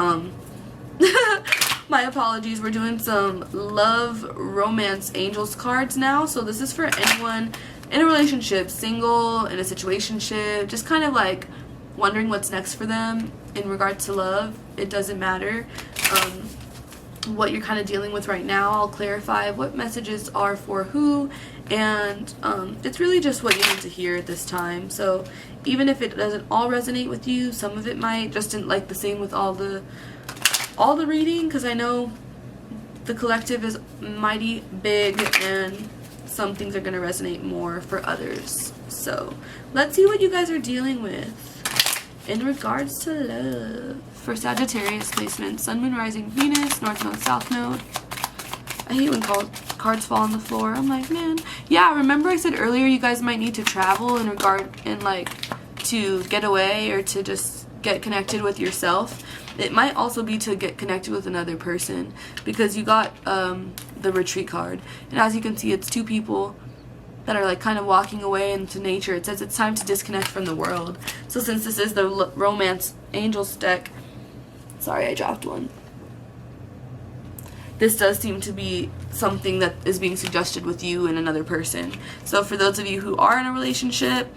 my apologies. We're doing some love romance angels cards now. So this is for anyone in a relationship, single, in a situationship, just kind of like wondering what's next for them in regards to love. It doesn't matter what you're kind of dealing with right now. I'll clarify what messages are for who, and it's really just what you need to hear at this time. So even if it doesn't all resonate with you, some of it might, just in, like the same with all the reading, because I know the collective is mighty big and some things are going to resonate more for others. So let's see what you guys are dealing with in regards to love. For Sagittarius placement, Sun, Moon, Rising, Venus, North Node, South Node. I hate when cards fall on the floor. I'm like, man. Yeah, remember I said earlier you guys might need to travel like to get away, or to just get connected with yourself. It might also be to get connected with another person, because you got the retreat card, and as you can see, it's 2 people that are like kind of walking away into nature. It says it's time to disconnect from the world. So since this is the romance angels deck, sorry, I dropped one. This does seem to be something that is being suggested with you and another person. So for those of you who are in a relationship,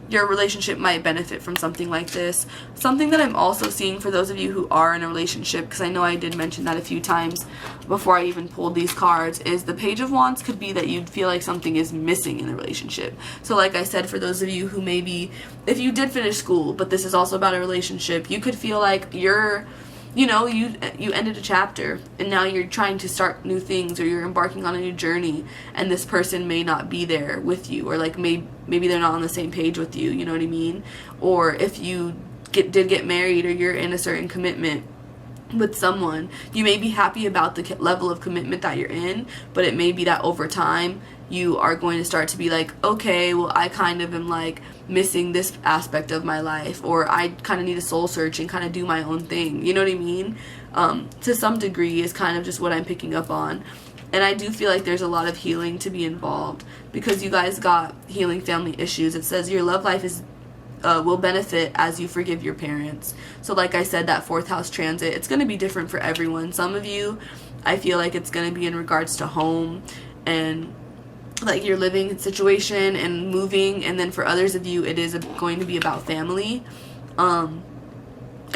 your relationship might benefit from something like this. Something that I'm also seeing for those of you who are in a relationship, because I know I did mention that a few times before I even pulled these cards, is the Page of Wands could be that you'd feel like something is missing in the relationship. So like I said, for those of you who maybe, if you did finish school, but this is also about a relationship, you could feel like you're, you know, you ended a chapter and now you're trying to start new things, or you're embarking on a new journey, and this person may not be there with you, or like maybe they're not on the same page with you, you know what I mean? Or if you did get married, or you're in a certain commitment with someone, you may be happy about the level of commitment that you're in, but it may be that over time you are going to start to be like, okay, well, I kind of am like missing this aspect of my life, or I kind of need a soul search and kind of do my own thing, you know what I mean? To some degree is kind of just what I'm picking up on. And I do feel like there's a lot of healing to be involved, because you guys got healing family issues. It says your love life is will benefit as you forgive your parents. So like I said, that 4th house transit, it's going to be different for everyone. Some of you, I feel like it's going to be in regards to home and like your living situation and moving, and then for others of you, it is going to be about family, and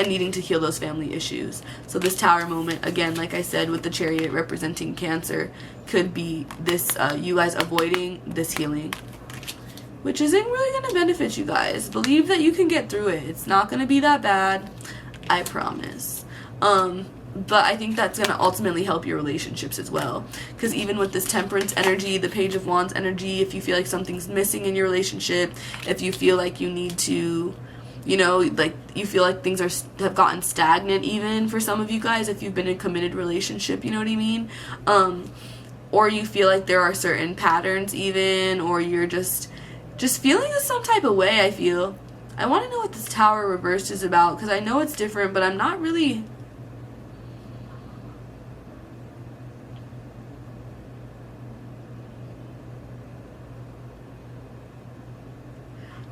needing to heal those family issues. So this Tower moment, again, like I said, with the Chariot representing Cancer, could be this you guys avoiding this healing, which isn't really going to benefit you guys. Believe that you can get through it. It's not going to be that bad, I promise. But I think that's going to ultimately help your relationships as well. Because even with this Temperance energy, the Page of Wands energy, if you feel like something's missing in your relationship, if you feel like you need to, you know, like you feel like things have gotten stagnant, even for some of you guys, if you've been in a committed relationship, you know what I mean? Or you feel like there are certain patterns even, or you're just feeling some type of way, I feel. I want to know what this Tower reversed is about, because I know it's different, but I'm not really...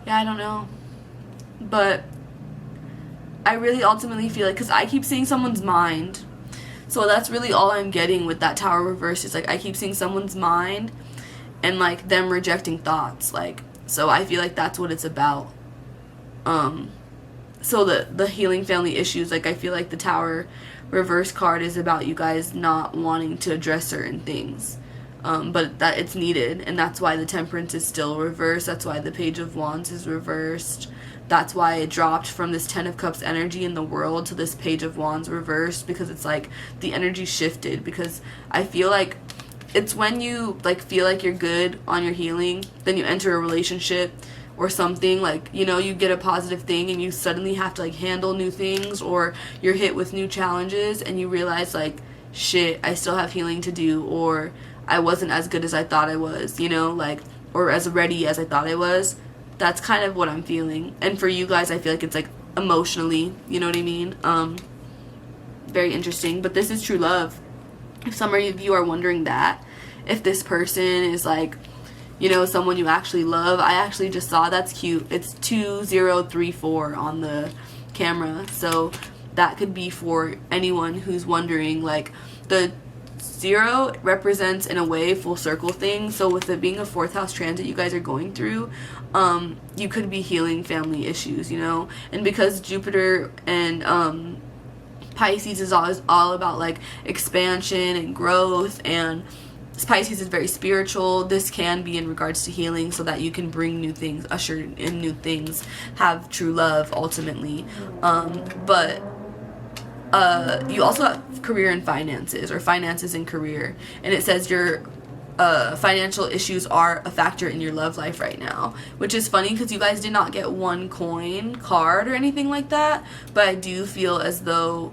Yeah, I don't know. But I really ultimately feel like, because I keep seeing someone's mind. So that's really all I'm getting with that Tower reverse. Is like I keep seeing someone's mind and like them rejecting thoughts. Like, so I feel like that's what it's about. So the healing family issues, like I feel like the Tower reverse card is about you guys not wanting to address certain things. But that it's needed, and that's why the Temperance is still reversed. That's why the Page of Wands is reversed. That's why it dropped from this Ten of Cups energy in the world to this Page of Wands reversed, because it's like the energy shifted. Because I feel like it's when you like feel like you're good on your healing, then you enter a relationship or something, like, you know, you get a positive thing and you suddenly have to like handle new things, or you're hit with new challenges and you realize like, shit, I still have healing to do, or I wasn't as good as I thought I was, you know, like, or as ready as I thought I was. That's kind of what I'm feeling. And for you guys, I feel like it's like emotionally, you know what I mean? Very interesting. But this is true love. If some of you are wondering that, if this person is like, you know, someone you actually love, I actually just saw, that's cute. It's 2034 on the camera. So that could be for anyone who's wondering. Like, the 0 represents, in a way, full circle thing. So with it being a 4th house transit you guys are going through, you could be healing family issues, you know. And because Jupiter and Pisces is all about like expansion and growth, and Pisces is very spiritual, this can be in regards to healing, so that you can bring new things, usher in new things, have true love ultimately. But you also have career and finances, or finances and career, and it says your financial issues are a factor in your love life right now, which is funny because you guys did not get one coin card or anything like that. But I do feel as though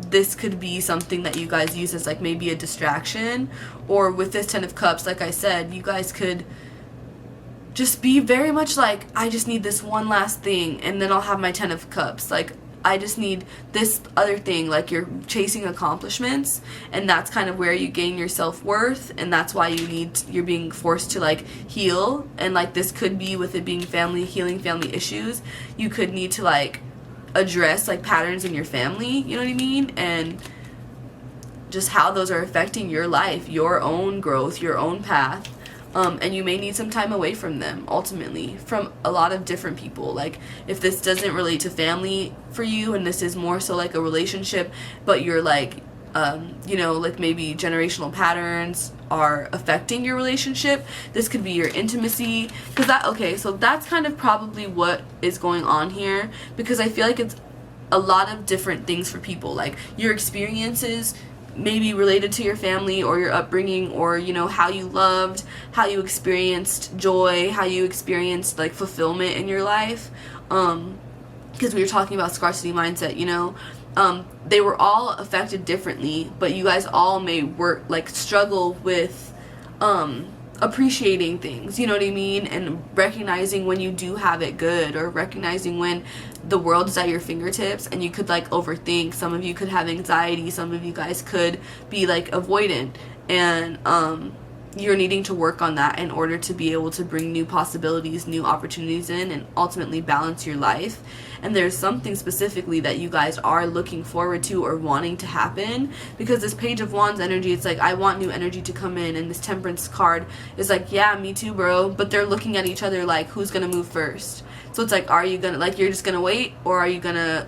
this could be something that you guys use as like maybe a distraction, or with this 10 of Cups, like I said, you guys could just be very much like, I just need this one last thing and then I'll have my 10 of Cups. Like, I just need this other thing. Like, you're chasing accomplishments, and that's kind of where you gain your self-worth, and that's why you're being forced to like heal. And like, this could be with it being healing family issues, you could need to like address like patterns in your family, you know what I mean, and just how those are affecting your life, your own growth, your own path. And you may need some time away from them, ultimately, from a lot of different people. Like, if this doesn't relate to family for you, and this is more so like a relationship, but you're like, you know, like maybe generational patterns are affecting your relationship, this could be your intimacy. Because so that's kind of probably what is going on here, because I feel like it's a lot of different things for people. Like, your experiences maybe related to your family or your upbringing, or, you know, how you loved, how you experienced joy, how you experienced like fulfillment in your life. Because we were talking about scarcity mindset, you know, they were all affected differently, but you guys all may struggle with appreciating things, you know what I mean, and recognizing when you do have it good, or recognizing when the world is at your fingertips and you could like overthink. Some of you could have anxiety, some of you guys could be like avoidant, and you're needing to work on that in order to be able to bring new possibilities, new opportunities in, and ultimately balance your life. And there's something specifically that you guys are looking forward to or wanting to happen, because this Page of Wands energy, it's like, I want new energy to come in, and this Temperance card is like, yeah, me too, bro. But they're looking at each other like, who's gonna move first? So it's like, are you gonna, like, you're just gonna wait, or are you gonna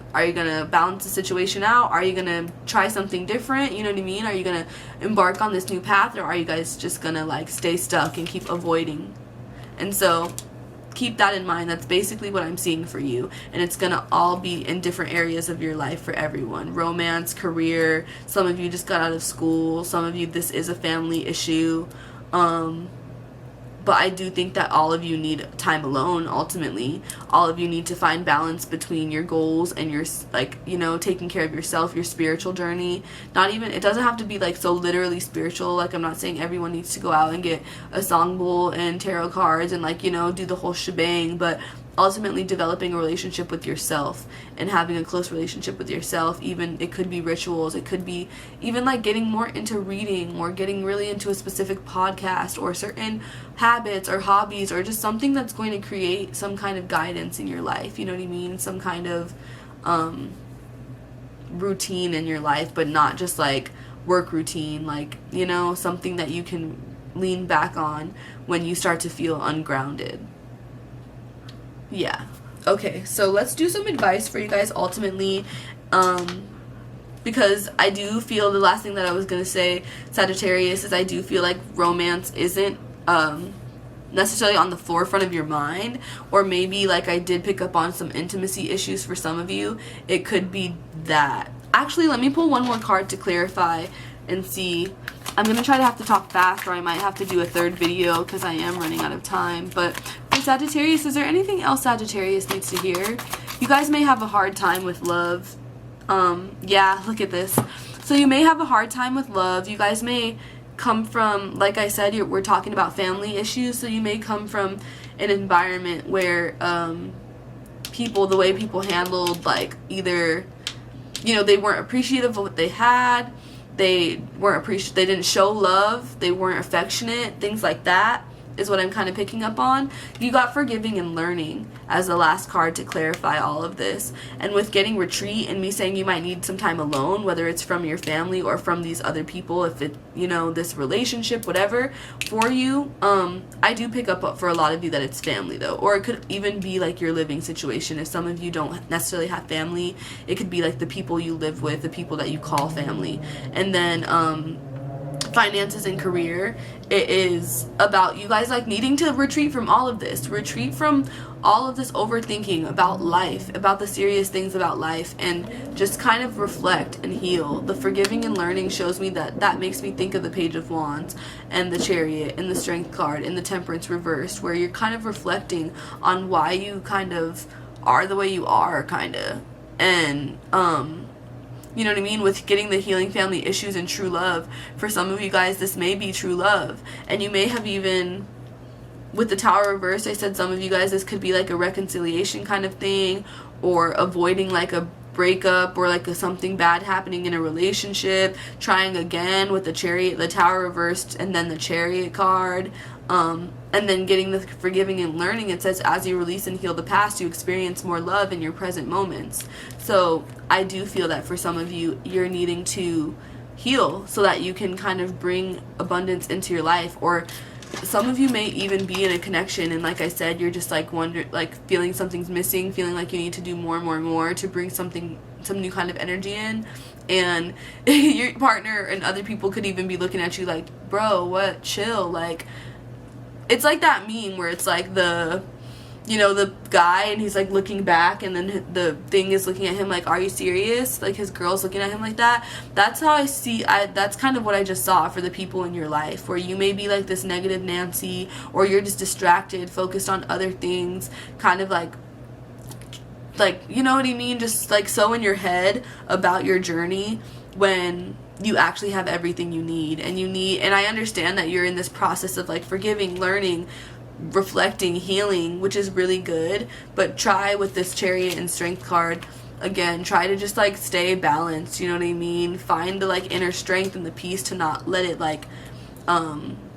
balance the situation out? Are you gonna try something different? You know what I mean? Are you gonna embark on this new path, or are you guys just gonna like stay stuck and keep avoiding? And so keep that in mind. That's basically what I'm seeing for you, and it's gonna all be in different areas of your life for everyone. Romance, career, some of you just got out of school, some of you this is a family issue, but I do think that all of you need time alone. Ultimately, all of you need to find balance between your goals and your, like, you know, taking care of yourself, your spiritual journey. Not even, it doesn't have to be like so literally spiritual. Like, I'm not saying everyone needs to go out and get a song bowl and tarot cards and, like, you know, do the whole shebang, but ultimately developing a relationship with yourself and having a close relationship with yourself. Even it could be rituals, it could be even like getting more into reading or getting really into a specific podcast or certain habits or hobbies or just something that's going to create some kind of guidance in your life, you know what I mean? Some kind of routine in your life, but not just like work routine, like, you know, something that you can lean back on when you start to feel ungrounded. Yeah. Okay, so let's do some advice for you guys ultimately, because I do feel the last thing that I was going to say, Sagittarius, is I do feel like romance isn't necessarily on the forefront of your mind, or maybe like I did pick up on some intimacy issues for some of you. It could be that. Actually, let me pull one more card to clarify and see. I'm going to try to have to talk fast, or I might have to do a third video because I am running out of time. But for Sagittarius, is there anything else Sagittarius needs to hear? You guys may have a hard time with love. Yeah, look at this. So you may have a hard time with love. You guys may come from, like I said, we're talking about family issues. So you may come from an environment where the way people handled, like, either, you know, they weren't appreciative of what they had. They didn't show love, they weren't affectionate, things like that is what I'm kind of picking up on. You got forgiving and learning as the last card to clarify all of this. And with getting retreat and me saying you might need some time alone, whether it's from your family or from these other people, if it, you know, this relationship, whatever, for you, I do pick up for a lot of you that it's family though. Or it could even be like your living situation. If some of you don't necessarily have family, it could be like the people you live with, the people that you call family. And then, finances and career, it is about you guys like needing to retreat from all of this, retreat from all of this overthinking about life, about the serious things about life, and just kind of reflect and heal. The forgiving and learning shows me that makes me think of the Page of Wands and the Chariot and the Strength card and the Temperance reversed, where you're kind of reflecting on why you kind of are the way you are, kind of. And you know what I mean? With getting the healing family issues and true love, for some of you guys, this may be true love. And you may have even, with the Tower reverse, I said some of you guys, this could be like a reconciliation kind of thing, or avoiding like a breakup, or like something bad happening in a relationship, trying again with the Chariot, the Tower reversed, and then the Chariot card. And then getting the forgiving and learning, it says, as you release and heal the past, you experience more love in your present moments. So I do feel that for some of you, you're needing to heal so that you can kind of bring abundance into your life. Or some of you may even be in a connection, and like I said, you're just like feeling something's missing, feeling like you need to do more to bring some new kind of energy in. And your partner and other people could even be looking at you like, bro, what, chill, like. It's like that meme where it's like the guy, and he's like looking back, and then the thing is looking at him like, are you serious? Like his girl's looking at him like that. That's how that's kind of what I just saw for the people in your life, where you may be like this negative Nancy, or you're just distracted, focused on other things, kind of like, you know what I mean? Just like so in your head about your journey, when you actually have everything you need. And I understand that you're in this process of like forgiving, learning, reflecting, healing, which is really good. But try with this Chariot and Strength card, again, try to just like stay balanced, you know what I mean? Find the like inner strength and the peace to not let it like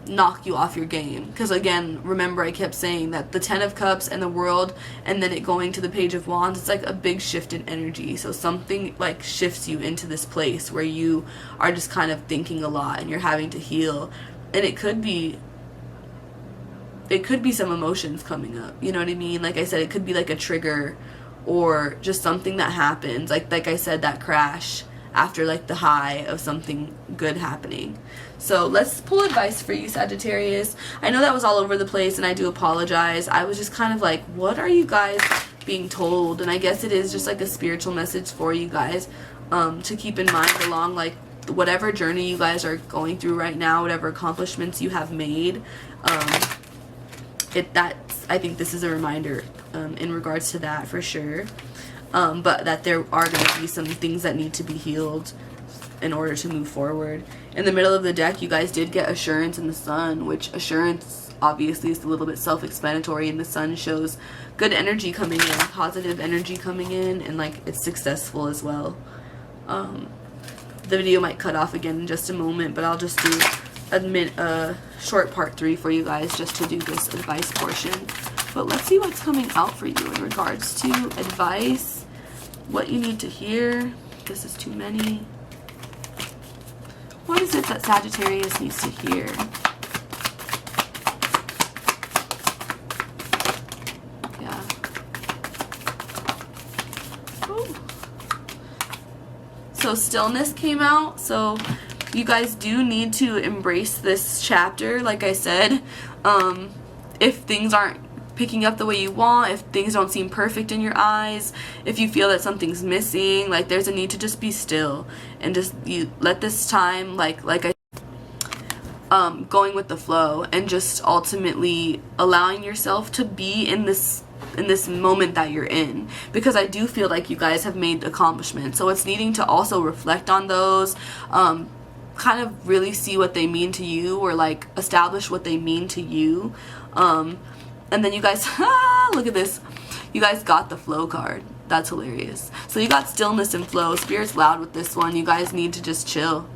knock you off your game. Because again, remember I kept saying that the 10 of Cups and the World, and then it going to the Page of Wands, it's like a big shift in energy. So something like shifts you into this place where you are just kind of thinking a lot and you're having to heal. And it could be some emotions coming up, you know what I mean? Like I said, it could be like a trigger, or just something that happens, like I said, that crash after like the high of something good happening. So let's pull advice for you, Sagittarius. I know that was all over the place, and I do apologize. I was just kind of like, what are you guys being told? And I guess it is just like a spiritual message for you guys to keep in mind along like whatever journey you guys are going through right now, whatever accomplishments you have made. I think this is a reminder in regards to that for sure. But that there are going to be some things that need to be healed in order to move forward. In the middle of the deck, you guys did get Assurance in the Sun, which Assurance obviously is a little bit self-explanatory, and the sun shows good energy coming in, positive energy coming in, and like it's successful as well. The video might cut off again in just a moment, but I'll just do a short part 3 for you guys just to do this advice portion. But let's see what's coming out for you in regards to advice, what you need to hear. This is too many. What is it that Sagittarius needs to hear? Yeah. Ooh. So stillness came out. So you guys do need to embrace this chapter. Like I said, if things aren't picking up the way you want, if things don't seem perfect in your eyes, if you feel that something's missing, like there's a need to just be still and just you let this time like I going with the flow and just ultimately allowing yourself to be in this moment that you're in, because I do feel like you guys have made accomplishments. So it's needing to also reflect on those, kind of really see what they mean to you, or like establish what they mean to you. And then you guys, look at this. You guys got the flow card. That's hilarious. So you got stillness and flow. Spirit's loud with this one. You guys need to just chill.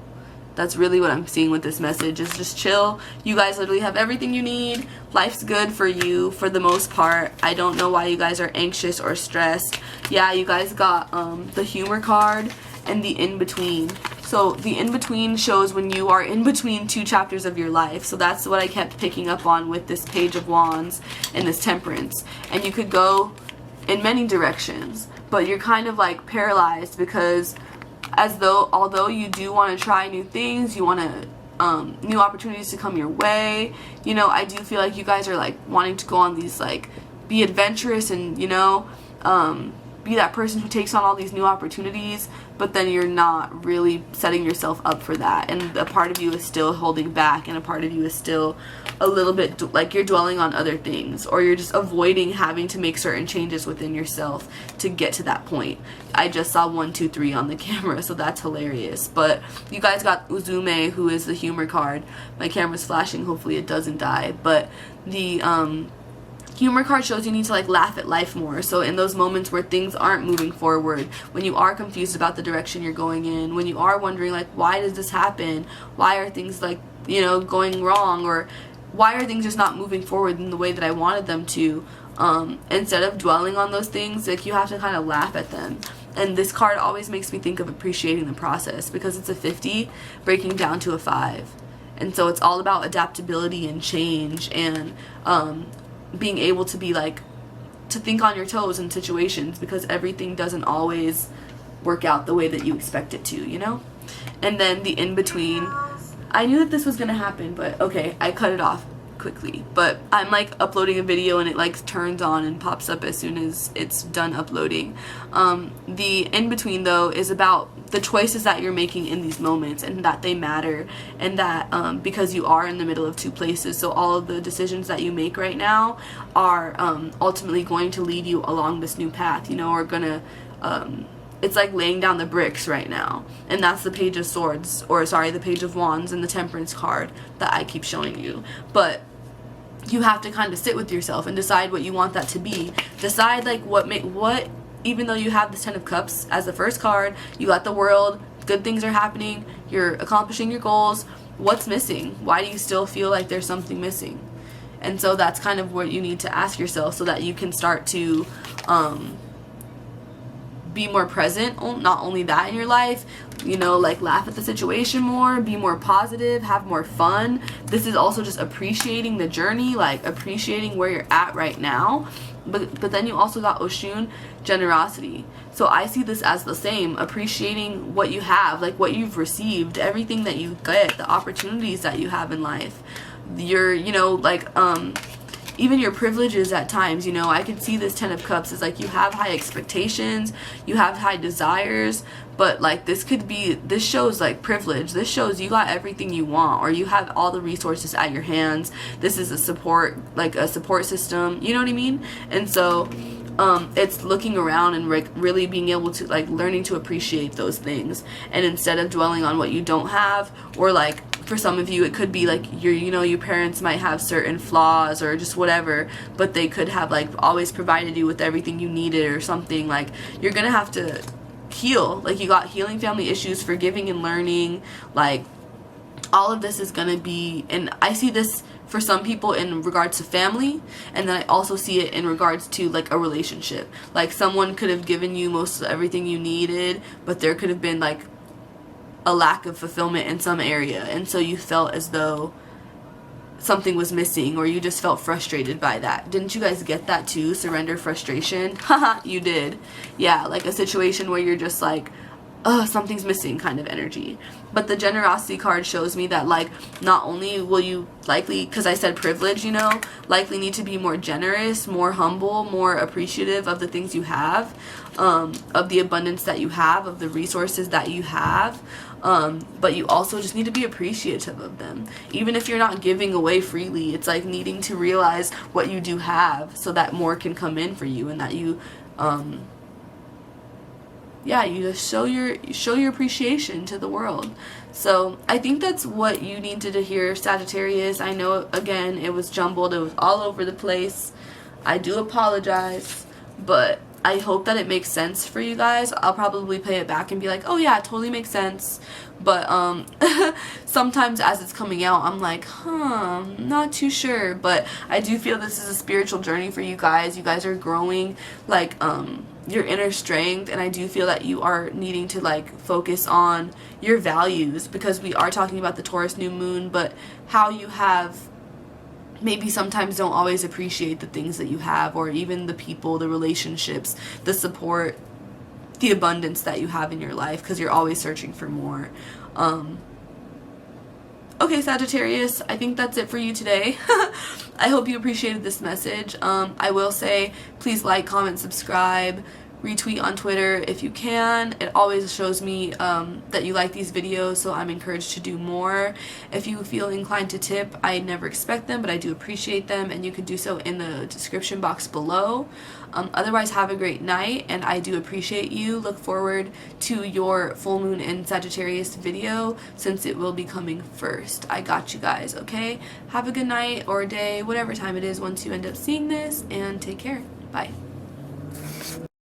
That's really what I'm seeing with this message, is just chill. You guys literally have everything you need. Life's good for you for the most part. I don't know why you guys are anxious or stressed. Yeah, you guys got the humor card and the in-between. So the in-between shows when you are in between 2 chapters of your life. So that's what I kept picking up on with this Page of Wands and this Temperance. And you could go in many directions, but you're kind of like paralyzed, because although you do want to try new things, you want to new opportunities to come your way, you know, I do feel like you guys are like wanting to go on these, like, be adventurous and, you know, be that person who takes on all these new opportunities, but then you're not really setting yourself up for that, and a part of you is still holding back, and a part of you is still a little bit like you're dwelling on other things, or you're just avoiding having to make certain changes within yourself to get to that point. I just saw 1, 2, 3 on the camera, so that's hilarious. But you guys got Uzume, who is the humor card. My camera's flashing, hopefully it doesn't die, but the humor card shows you need to like laugh at life more. So in those moments where things aren't moving forward, when you are confused about the direction you're going in, when you are wondering like, why does this happen? Why are things like, you know, going wrong? Or why are things just not moving forward in the way that I wanted them to? Instead of dwelling on those things, like, you have to kind of laugh at them. And this card always makes me think of appreciating the process, because it's a 50 breaking down to a 5. And so it's all about adaptability and change, and being able to be like, to think on your toes in situations, because everything doesn't always work out the way that you expect it to, you know? And then the in-between, I knew that this was gonna happen, but okay, I cut it off quickly. But I'm like uploading a video and it like turns on and pops up as soon as it's done uploading. The in-between though is about the choices that you're making in these moments, and that they matter, and that because you are in the middle of 2 places, so all of the decisions that you make right now are ultimately going to lead you along this new path, you know, or gonna it's like laying down the bricks right now. And that's the Page of Swords, or sorry, the Page of Wands and the Temperance card that I keep showing you. But you have to kind of sit with yourself and decide what you want that to be. Decide like what even though you have this 10 of Cups as the first card, you got the World, good things are happening, you're accomplishing your goals. What's missing? Why do you still feel like there's something missing? And so that's kind of what you need to ask yourself, so that you can start to be more present. Not only that in your life, you know, like laugh at the situation more, be more positive, have more fun. This is also just appreciating the journey, like appreciating where you're at right now. But then you also got Oshun, generosity. So I see this as the same, appreciating what you have, like what you've received, everything that you get, the opportunities that you have in life. Your, you know, like even your privileges at times, you know. I could see this 10 of Cups as like you have high expectations, you have high desires, but like this shows like privilege. This shows you got everything you want, or you have all the resources at your hands. This is a support, like a support system, you know what I mean? And so it's looking around and really being able to like learning to appreciate those things, and instead of dwelling on what you don't have, or like for some of you, it could be like your parents might have certain flaws or just whatever, but they could have like always provided you with everything you needed or something. Like, you're gonna have to heal. Like, you got healing family issues, forgiving and learning. Like, all of this is gonna be, and I see this for some people in regards to family, and then I also see it in regards to like a relationship. Like, someone could have given you most of everything you needed, but there could have been like a lack of fulfillment in some area, and so you felt as though something was missing, or you just felt frustrated by that. Didn't you guys get that too? Surrender, frustration. Haha, you did. Yeah, like a situation where you're just like, something's missing kind of energy. But the generosity card shows me that, like, not only will you likely, because I said privilege, likely need to be more generous, more humble, more appreciative of the things you have, of the abundance that you have, of the resources that you have, but you also just need to be appreciative of them. Even if you're not giving away freely, it's like needing to realize what you do have so that more can come in for you, and that you you just show your appreciation to the world. So I think that's what you needed to hear, Sagittarius. I know, again, it was jumbled. It was all over the place. I do apologize, but I hope that it makes sense for you guys. I'll probably play it back and be like, oh yeah, it totally makes sense. But sometimes as it's coming out, I'm like, not too sure. But I do feel this is a spiritual journey for you guys. You guys are growing, like, your inner strength, and I do feel that you are needing to like focus on your values, because we are talking about the Taurus new moon, but how you have maybe sometimes don't always appreciate the things that you have, or even the people, the relationships, the support, the abundance that you have in your life, because you're always searching for more. Okay, Sagittarius, I think that's it for you today. I hope you appreciated this message. I will say, please like, comment, subscribe, retweet on Twitter if you can. It always shows me that you like these videos, so I'm encouraged to do more. If you feel inclined to tip, I never expect them, but I do appreciate them, and you can do so in the description box below. Otherwise, have a great night, and I do appreciate you. Look forward to your full moon in Sagittarius video, since it will be coming first. I got you guys, okay? Have a good night or day, whatever time it is once you end up seeing this, and take care. Bye.